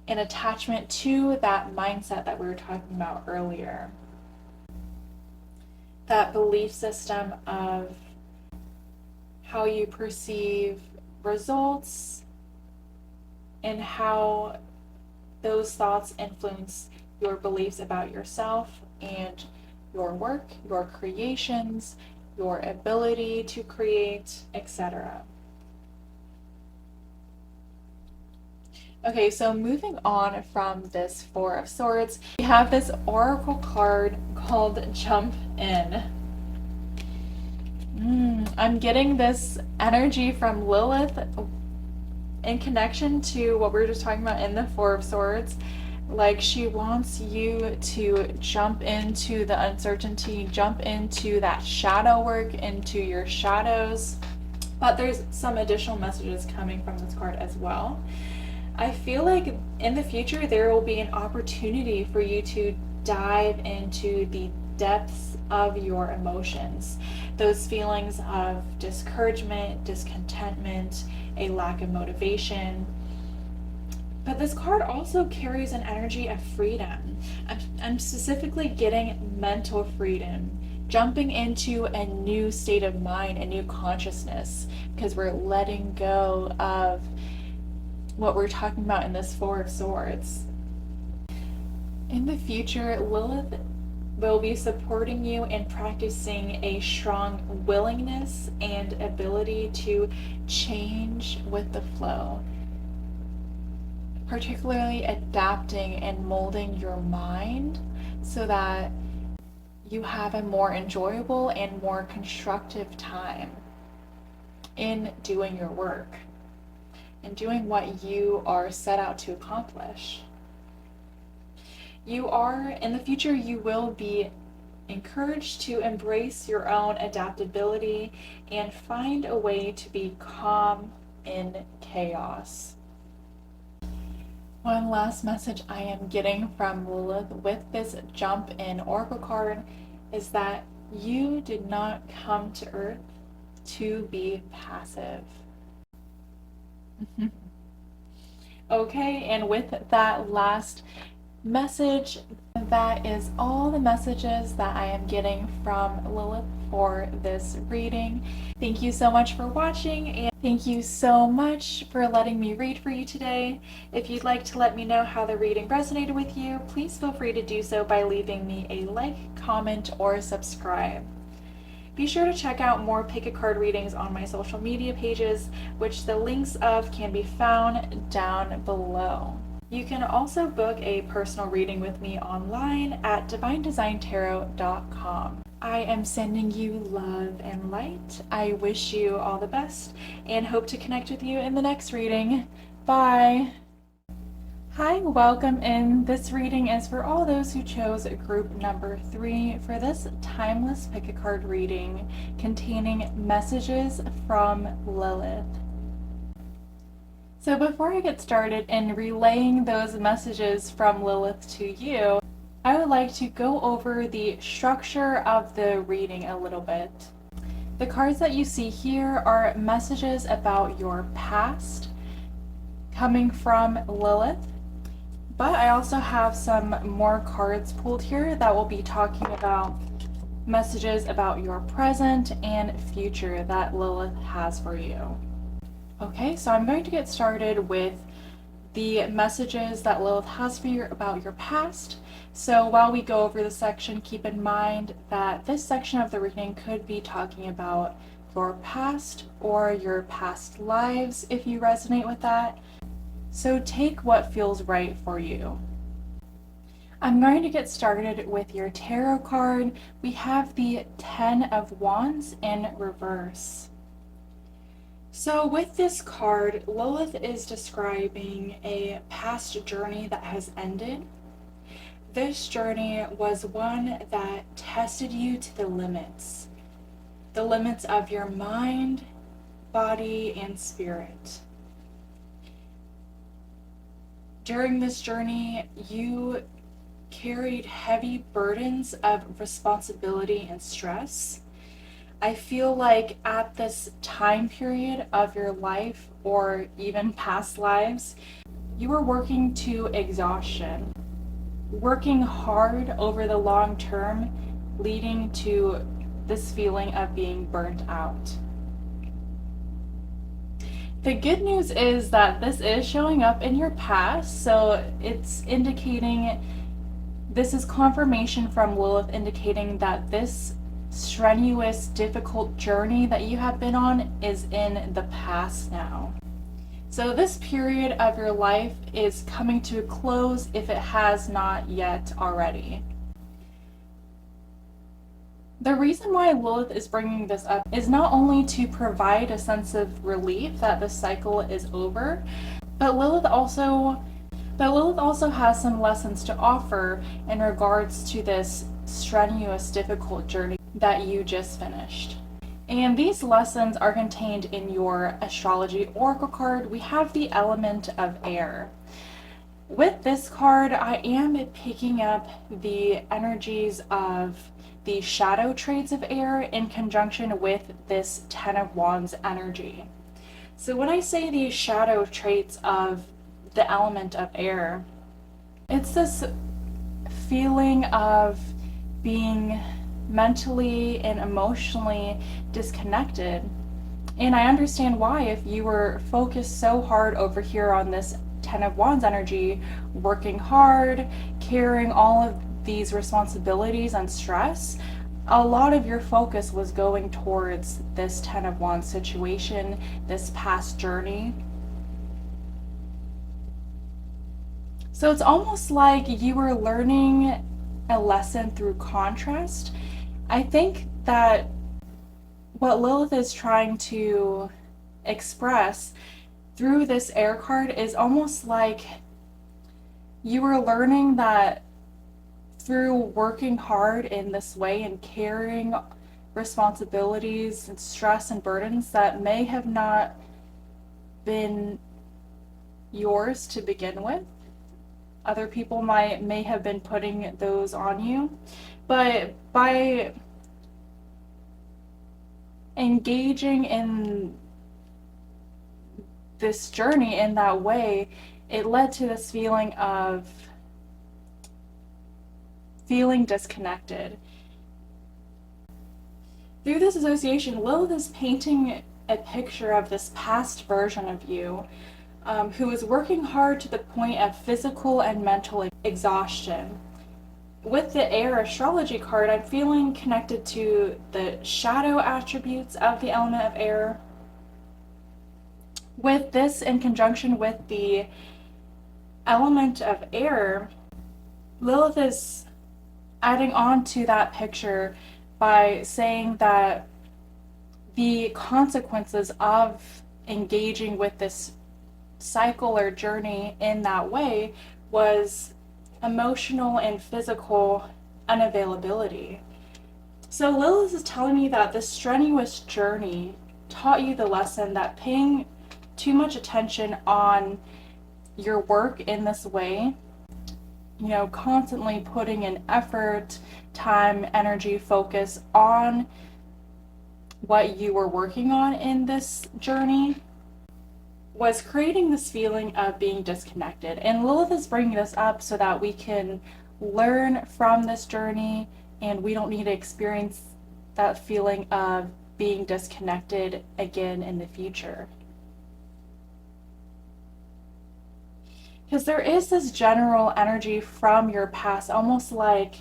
an attachment to that mindset that we were talking about earlier. That belief system of how you perceive results and how those thoughts influence your beliefs about yourself and your work, your creations, your ability to create, etc. Okay, so moving on from this Four of Swords, we have this oracle card called Jump In. I'm getting this energy from Lilith in connection to what we were just talking about in the Four of Swords. Like, she wants you to jump into the uncertainty, jump into that shadow work, into your shadows. But there's some additional messages coming from this card as well. I feel like in the future there will be an opportunity for you to dive into the depths of your emotions, those feelings of discouragement, discontentment, a lack of motivation. But this card also carries an energy of freedom. I'm specifically getting mental freedom, jumping into a new state of mind, a new consciousness, because we're letting go of what we're talking about in this Four of Swords. In the future, Lilith will be supporting you in practicing a strong willingness and ability to change with the flow, particularly adapting and molding your mind so that you have a more enjoyable and more constructive time in doing your work and doing what you are set out to accomplish. In the future, you will be encouraged to embrace your own adaptability and find a way to be calm in chaos. One last message I am getting from Lilith with this Jump In Oracle card is that You did not come to Earth to be passive. Okay, and with that last message, that is all the messages that I am getting from Lilith for this reading. Thank you so much for watching, and thank you so much for letting me read for you today. If you'd like to let me know how the reading resonated with you, please feel free to do so by leaving me a like, comment, or subscribe. Be sure to check out more pick a card readings on my social media pages, which the links of can be found down below. You can also book a personal reading with me online at divinedesigntarot.com. I am sending you love and light. I wish you all the best and hope to connect with you in the next reading. Bye! Hi, welcome in. This reading is for all those who chose group number 3 for this timeless pick a card reading containing messages from Lilith. So before I get started in relaying those messages from Lilith to you, I would like to go over the structure of the reading a little bit. The cards that you see here are messages about your past coming from Lilith, but I also have some more cards pulled here that will be talking about messages about your present and future that Lilith has for you. Okay, so I'm going to get started with the messages that Lilith has for you about your past. So while we go over the section, keep in mind that this section of the reading could be talking about your past or your past lives if you resonate with that. So take what feels right for you. I'm going to get started with your tarot card. We have the 10 of Wands in reverse. So with this card, Lilith is describing a past journey that has ended. This journey was one that tested you to the limits of your mind, body, and spirit. During this journey, you carried heavy burdens of responsibility and stress. I feel like at this time period of your life, or even past lives, you were working to exhaustion, working hard over the long term, leading to this feeling of being burnt out. The good news is that this is showing up in your past, so it's indicating, this is confirmation from Lilith indicating that this strenuous, difficult journey that you have been on is in the past now. So this period of your life is coming to a close if it has not yet already. The reason why Lilith is bringing this up is not only to provide a sense of relief that the cycle is over, but Lilith also has some lessons to offer in regards to this strenuous, difficult journey that you just finished. And these lessons are contained in your astrology oracle card. We have the element of air. With this card, I am picking up the energies of the shadow traits of air in conjunction with this 10 of Wands energy. So when I say the shadow traits of the element of air, it's this feeling of being mentally and emotionally disconnected. And I understand why, if you were focused so hard over here on this 10 of Wands energy, working hard, carrying all of these responsibilities and stress, a lot of your focus was going towards this 10 of Wands situation, this past journey. So it's almost like you were learning a lesson through contrast. I think that what Lilith is trying to express through this air card is almost like you were learning that through working hard in this way and carrying responsibilities and stress and burdens that may have not been yours to begin with. Other people may have been putting those on you, but by engaging in this journey in that way, it led to this feeling of feeling disconnected. Through this association, Lilith is painting a picture of this past version of you who is working hard to the point of physical and mental exhaustion. With the air astrology card, I'm feeling connected to the shadow attributes of the element of air. With this in conjunction with the element of air, Lilith is adding on to that picture by saying that the consequences of engaging with this cycle or journey in that way was emotional and physical unavailability. So Lilith is telling me that this strenuous journey taught you the lesson that paying too much attention on your work in this way, you know, constantly putting in effort, time, energy, focus on what you were working on in this journey, was creating this feeling of being disconnected. And Lilith is bringing this up so that we can learn from this journey and we don't need to experience that feeling of being disconnected again in the future. Because there is this general energy from your past, almost like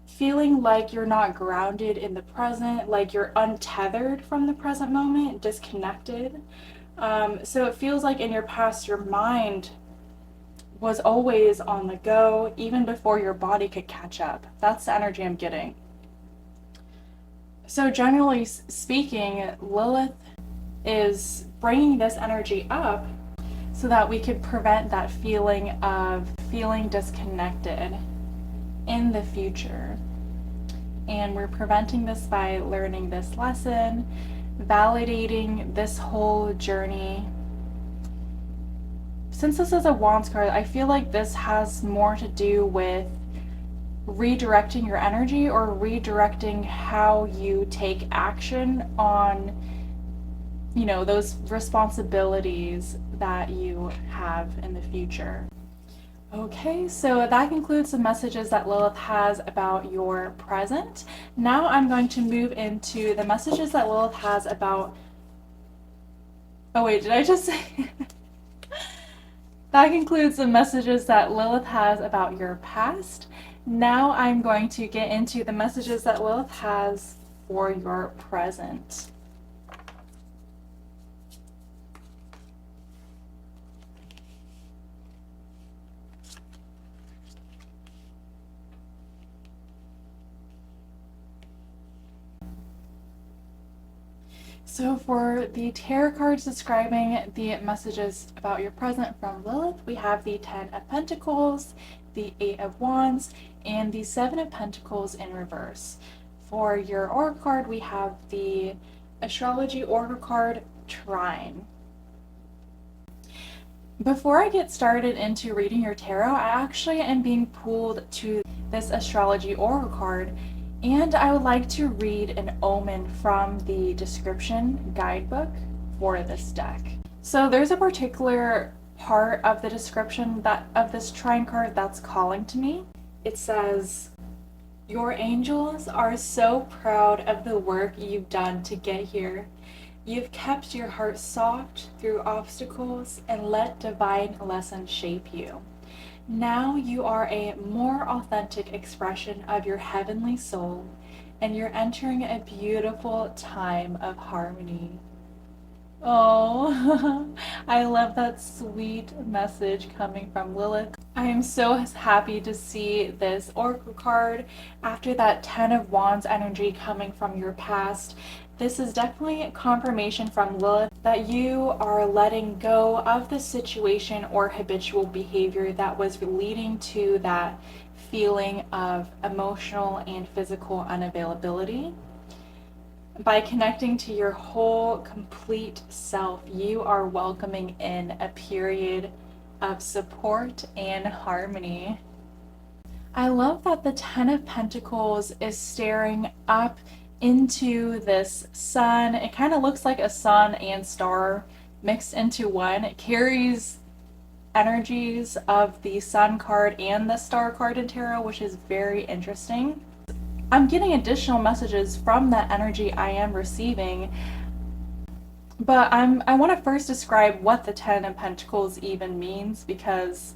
feeling like you're not grounded in the present, like you're untethered from the present moment, disconnected. So it feels like in your past, your mind was always on the go, even before your body could catch up. That's the energy I'm getting. So generally speaking, Lilith is bringing this energy up so that we could prevent that feeling of feeling disconnected in the future. And we're preventing this by learning this lesson, validating this whole journey. Since this is a Wands card, I feel like this has more to do with redirecting your energy or redirecting how you take action on, you know, those responsibilities that you have in the future. Okay, so that concludes the messages that Lilith has about your present. Now I'm going to move into the messages that Lilith has about... Oh wait, did I just say... That concludes the messages that Lilith has about your past. Now I'm going to get into the messages that Lilith has for your present. So for the tarot cards describing the messages about your present from Lilith, we have the 10 of Pentacles, the 8 of Wands, and the 7 of Pentacles in reverse. For your Oracle card, we have the Astrology Oracle card, Trine. Before I get started into reading your tarot, I actually am being pulled to this Astrology Oracle card, and I would like to read an omen from the description guidebook for this deck. So there's a particular part of the description of this Trine card that's calling to me. It says, "Your angels are so proud of the work you've done to get here. You've kept your heart soft through obstacles and let divine lessons shape you. Now you are a more authentic expression of your heavenly soul, and you're entering a beautiful time of harmony." Oh, I love that sweet message coming from Lilith. I am so happy to see this Oracle card after that 10 of Wands energy coming from your past. This is definitely confirmation from Lilith that you are letting go of the situation or habitual behavior that was leading to that feeling of emotional and physical unavailability. By connecting to your whole, complete self, you are welcoming in a period of support and harmony. I love that the 10 of Pentacles is staring up into this sun. It kind of looks like a sun and star mixed into one. It carries energies of the sun card and the star card in tarot, which is very interesting. I'm getting additional messages from that energy I am receiving, but I want to first describe what the Ten of Pentacles even means, because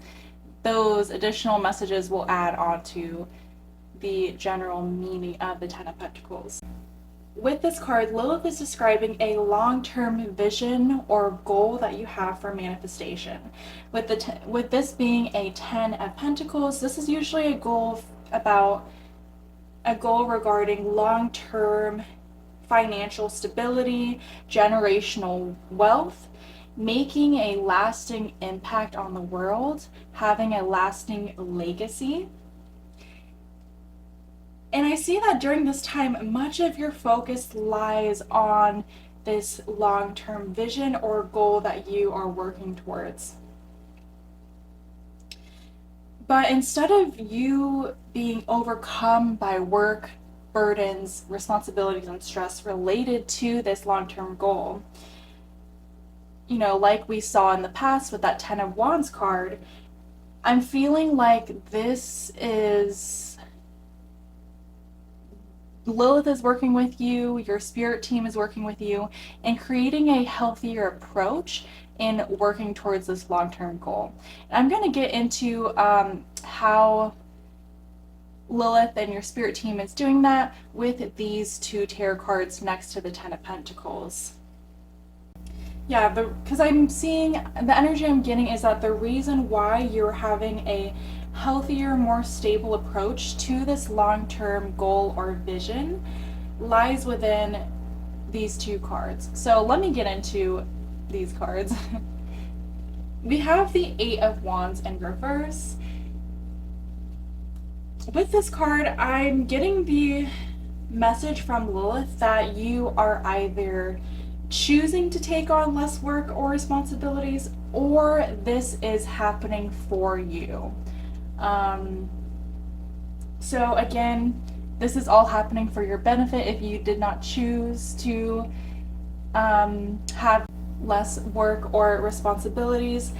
those additional messages will add on to the general meaning of the Ten of Pentacles. With this card, Lilith is describing a long-term vision or goal that you have for manifestation. With this being a Ten of Pentacles, this is usually a goal regarding long-term financial stability, generational wealth, making a lasting impact on the world, having a lasting legacy. And I see that during this time, much of your focus lies on this long-term vision or goal that you are working towards. But instead of you being overcome by work, burdens, responsibilities, and stress related to this long-term goal, you know, like we saw in the past with that Ten of Wands card, I'm feeling like this is Lilith is working with you, your spirit team is working with you, and creating a healthier approach in working towards this long-term goal. And I'm going to get into how Lilith and your spirit team is doing that with these two tarot cards next to the Ten of Pentacles. Yeah, because I'm seeing the energy I'm getting is that the reason why you're having a healthier, more stable approach to this long-term goal or vision lies within these two cards. So let me get into these cards. We have the Eight of Wands in reverse. With this card, I'm getting the message from Lilith that you are either choosing to take on less work or responsibilities, or this is happening for you. So again, this is all happening for your benefit. If you did not choose to have less work or responsibilities,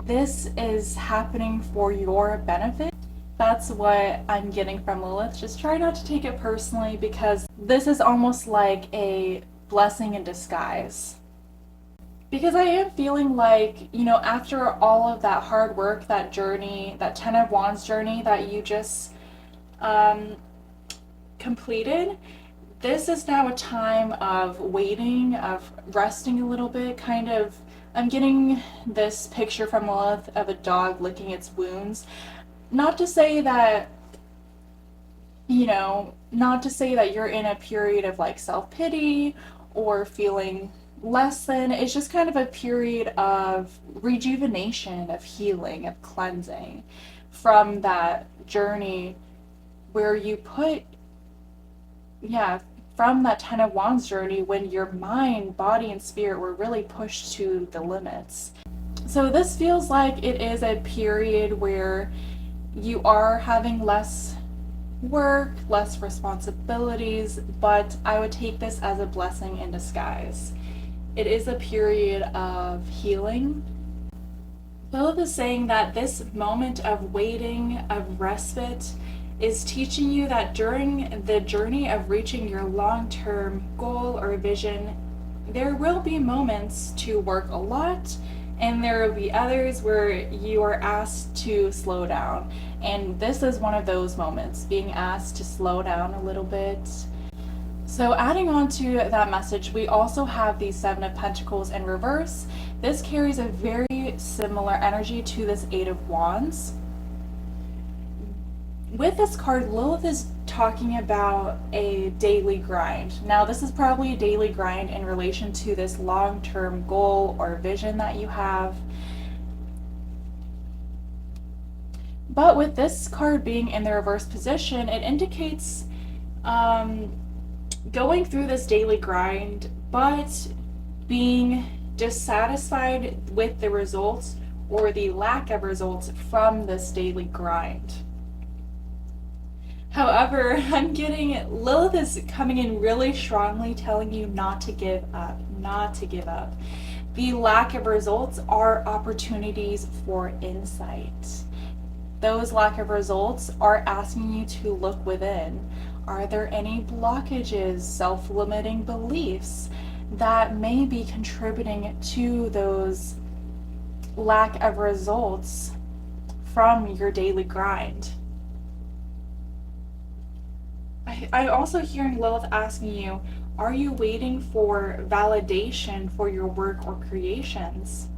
this is happening for your benefit. That's what I'm getting from Lilith. Just try not to take it personally, because this is almost like a blessing in disguise. Because I am feeling like, you know, after all of that hard work, that journey, that Ten of Wands journey that you just completed, this is now a time of waiting, of resting a little bit, kind of. I'm getting this picture from Lilith of a dog licking its wounds. Not to say that, you know, not to say that you're in a period of like self-pity or feeling less than. It's just kind of a period of rejuvenation, of healing, of cleansing from that journey where you put, from that Ten of Wands journey when your mind, body, and spirit were really pushed to the limits. So this feels like it is a period where you are having less work, less responsibilities, but I would take this as a blessing in disguise. It is a period of healing. Lilith is saying that this moment of waiting, of respite, is teaching you that during the journey of reaching your long-term goal or vision, there will be moments to work a lot, and there will be others where you are asked to slow down. And this is one of those moments, being asked to slow down a little bit. So adding on to that message, we also have the Seven of Pentacles in reverse. This carries a very similar energy to this Eight of Wands. With this card, Lilith is talking about a daily grind. Now, this is probably a daily grind in relation to this long-term goal or vision that you have. But with this card being in the reverse position, it indicates going through this daily grind, but being dissatisfied with the results or the lack of results from this daily grind. However, I'm getting Lilith is coming in really strongly telling you not to give up, not to give up. The lack of results are opportunities for insight. Those lack of results are asking you to look within. Are there any blockages, self-limiting beliefs that may be contributing to those lack of results from your daily grind? I'm also hearing Lilith asking you, are you waiting for validation for your work or creations?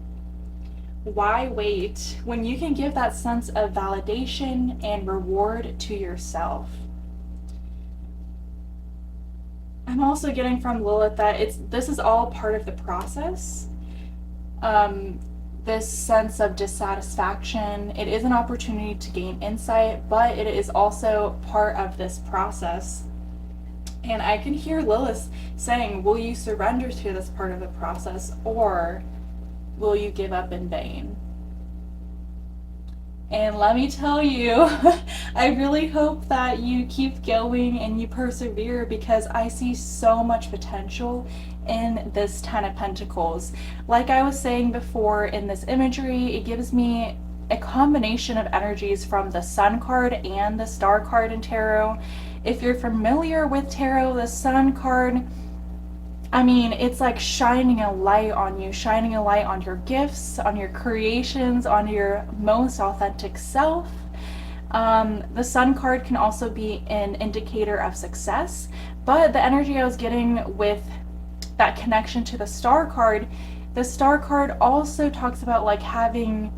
Why wait when you can give that sense of validation and reward to yourself? I'm also getting from Lilith that this is all part of the process. This sense of dissatisfaction, it is an opportunity to gain insight, but it is also part of this process. And I can hear Lilith saying, will you surrender to this part of the process, or will you give up in vain? And let me tell you, I really hope that you keep going and you persevere, because I see so much potential in this Ten of Pentacles. Like I was saying before, in this imagery, it gives me a combination of energies from the Sun card and the Star card in tarot. If you're familiar with tarot, the Sun card, I mean, it's like shining a light on you, shining a light on your gifts, on your creations, on your most authentic self. The Sun card can also be an indicator of success, but the energy I was getting with that connection to the Star card, the Star card also talks about like having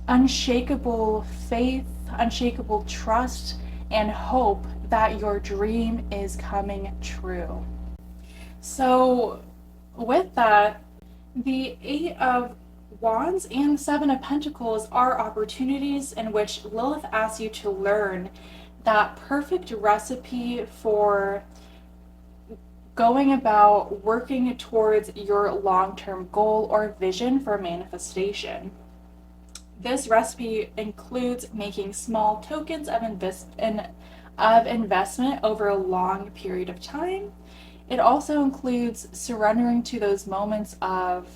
unshakable faith, unshakable trust, and hope that your dream is coming true. So with that, the Eight of Wands and the Seven of Pentacles are opportunities in which Lilith asks you to learn that perfect recipe for going about working towards your long-term goal or vision for manifestation. This recipe includes making small tokens of investment over a long period of time. It also includes surrendering to those moments of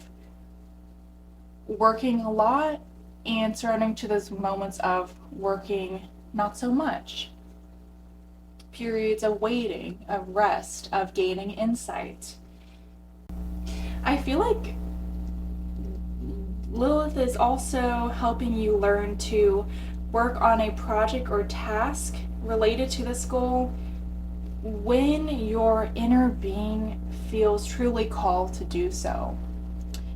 working a lot and surrendering to those moments of working not so much. Periods of waiting, of rest, of gaining insight. I feel like Lilith is also helping you learn to work on a project or task related to this goal when your inner being feels truly called to do so.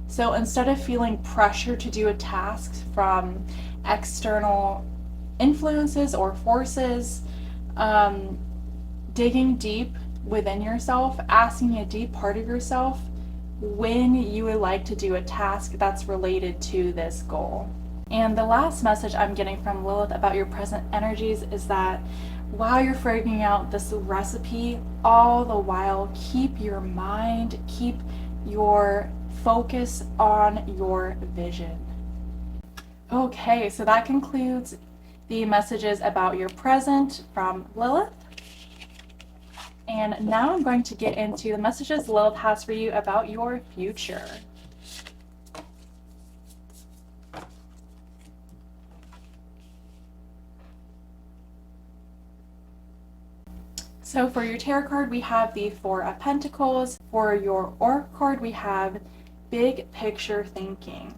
So instead of feeling pressure to do a task from external influences or forces, digging deep within yourself, asking a deep part of yourself when you would like to do a task that's related to this goal. And the last message I'm getting from Lilith about your present energies is that while you're figuring out this recipe, all the while, keep your mind, keep your focus on your vision. Okay, so that concludes the messages about your present from Lilith. And now I'm going to get into the messages Lilith has for you about your future. So for your tarot card, we have the Four of Pentacles. For your Oracle card, we have Big Picture Thinking.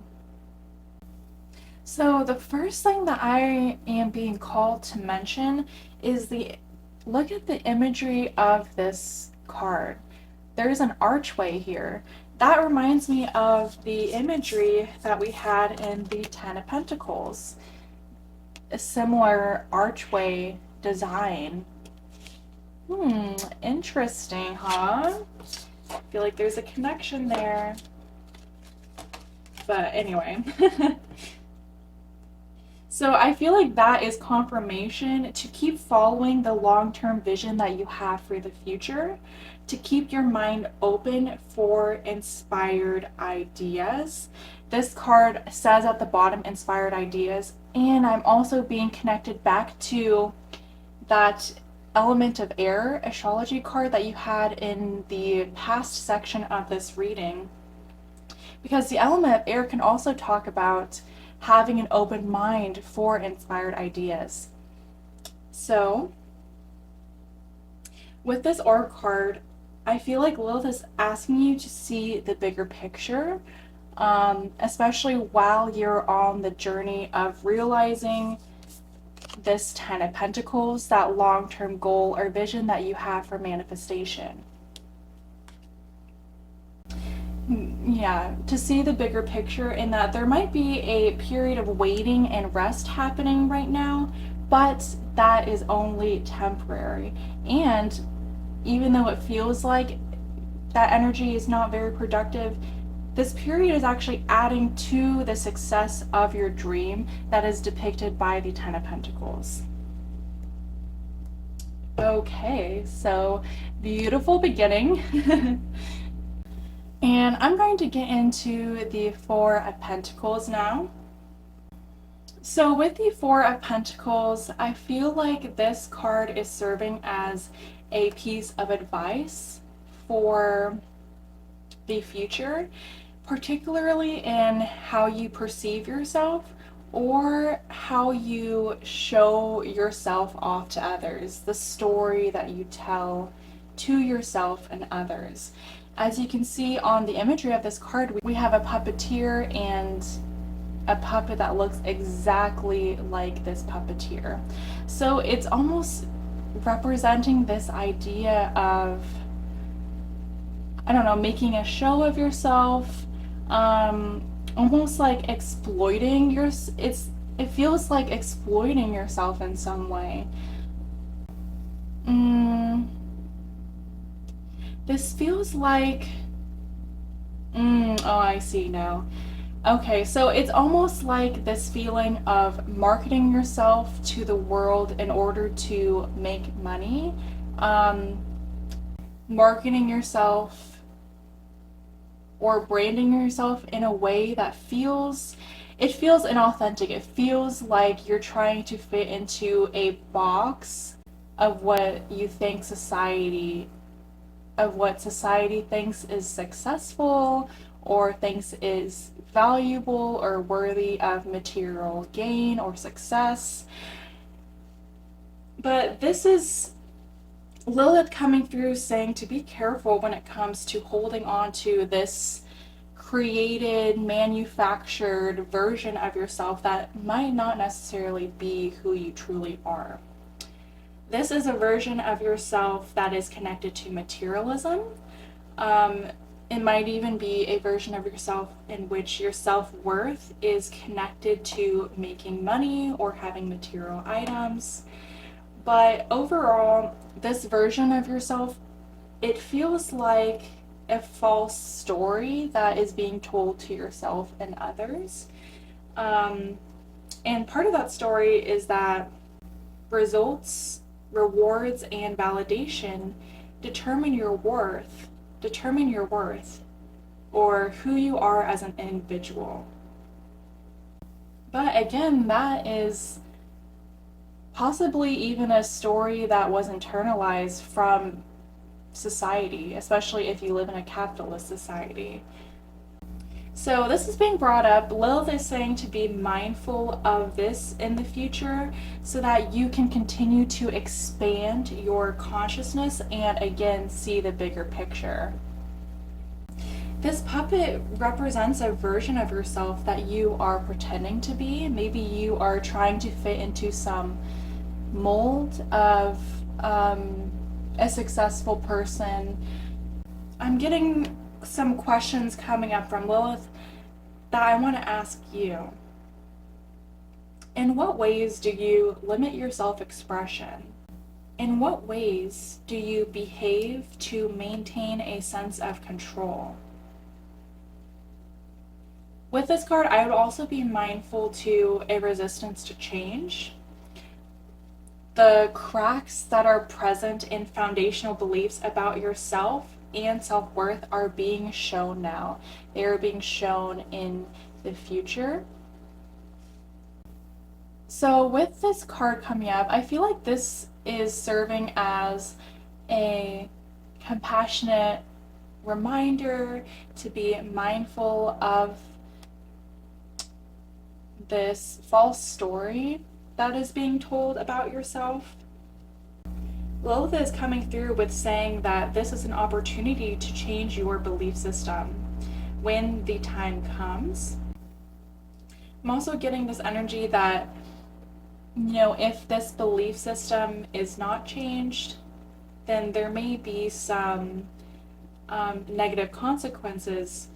So the first thing that I am being called to mention is look at the imagery of this card. There's an archway here. That reminds me of the imagery that we had in the Ten of Pentacles. A similar archway design. Interesting, huh? I feel like there's a connection there. But anyway. So I feel like that is confirmation to keep following the long-term vision that you have for the future, to keep your mind open for inspired ideas. This card says at the bottom, inspired ideas, and I'm also being connected back to that element of air astrology card that you had in the past section of this reading, because the element of air can also talk about having an open mind for inspired ideas. So with this oracle card, I feel like Lilith is asking you to see the bigger picture, especially while you're on the journey of realizing this 10 of Pentacles, that long-term goal or vision that you have for manifestation. Yeah, to see the bigger picture, in that there might be a period of waiting and rest happening right now, but that is only temporary. And even though it feels like that energy is not very productive, this period is actually adding to the success of your dream that is depicted by the 10 of Pentacles. Okay, so beautiful beginning. And I'm going to get into the 4 of Pentacles now. So with the 4 of Pentacles, I feel like this card is serving as a piece of advice for the future, particularly in how you perceive yourself or how you show yourself off to others, the story that you tell to yourself and others. As you can see on the imagery of this card, we have a puppeteer and a puppet that looks exactly like this puppeteer. So it's almost representing this idea of, I don't know, making a show of yourself, almost like exploiting it feels like exploiting yourself in some way. This feels like, oh, I see now. Okay, so it's almost like this feeling of marketing yourself to the world in order to make money, marketing yourself or branding yourself in a way that feels inauthentic. It feels like you're trying to fit into a box of what you think society thinks is successful or thinks is valuable or worthy of material gain or success. But this is Lilith coming through saying to be careful when it comes to holding on to this created, manufactured version of yourself that might not necessarily be who you truly are. This is a version of yourself that is connected to materialism. It might even be a version of yourself in which your self-worth is connected to making money or having material items. But overall, this version of yourself, it feels like a false story that is being told to yourself and others. And part of that story is that results, rewards, and validation determine your worth, or who you are as an individual. But again, that is possibly even a story that was internalized from society, especially if you live in a capitalist society. So this is being brought up. Lilith is saying to be mindful of this in the future so that you can continue to expand your consciousness and again see the bigger picture. This puppet represents a version of yourself that you are pretending to be. Maybe you are trying to fit into some mold of a successful person. I'm getting some questions coming up from Lilith that I want to ask you. In what ways do you limit your self-expression? In what ways do you behave to maintain a sense of control? With this card, I would also be mindful to a resistance to change. The cracks that are present in foundational beliefs about yourself and self-worth are being shown now. They are being shown in the future. So with this card coming up, I feel like this is serving as a compassionate reminder to be mindful of this false story that is being told about yourself. Lilith is coming through with saying that this is an opportunity to change your belief system when the time comes. I'm also getting this energy that, if this belief system is not changed, then there may be some negative consequences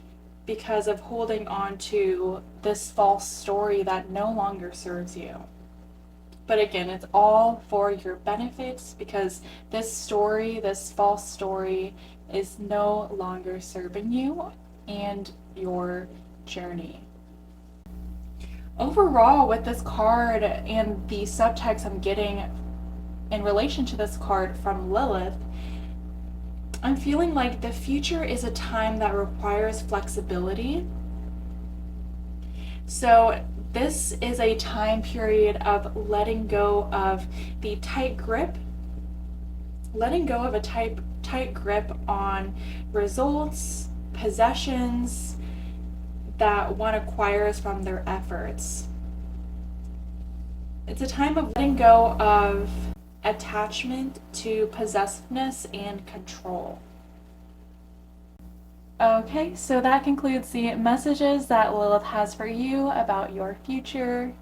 because of holding on to this false story that no longer serves you. But again, it's all for your benefits, because this story, this false story, is no longer serving you and your journey. Overall, with this card and the subtext I'm getting in relation to this card from Lilith, I'm feeling like the future is a time that requires flexibility. So this is a time period of letting go of the tight grip, letting go of a tight grip on results, possessions that one acquires from their efforts. It's a time of letting go of attachment to possessiveness and control. Okay, so that concludes the messages that Lilith has for you about your future.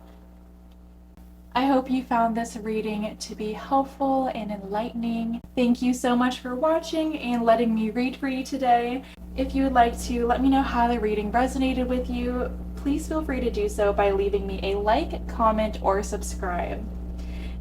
I hope you found this reading to be helpful and enlightening. Thank you so much for watching and letting me read for you today. If you would like to let me know how the reading resonated with you, please feel free to do so by leaving me a like, comment, or subscribe.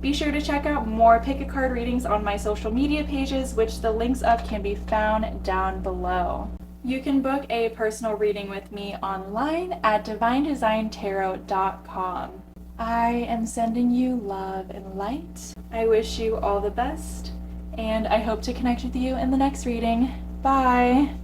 Be sure to check out more pick-a-card readings on my social media pages, which the links of can be found down below. You can book a personal reading with me online at divinedesigntarot.com. I am sending you love and light. I wish you all the best, and I hope to connect with you in the next reading. Bye!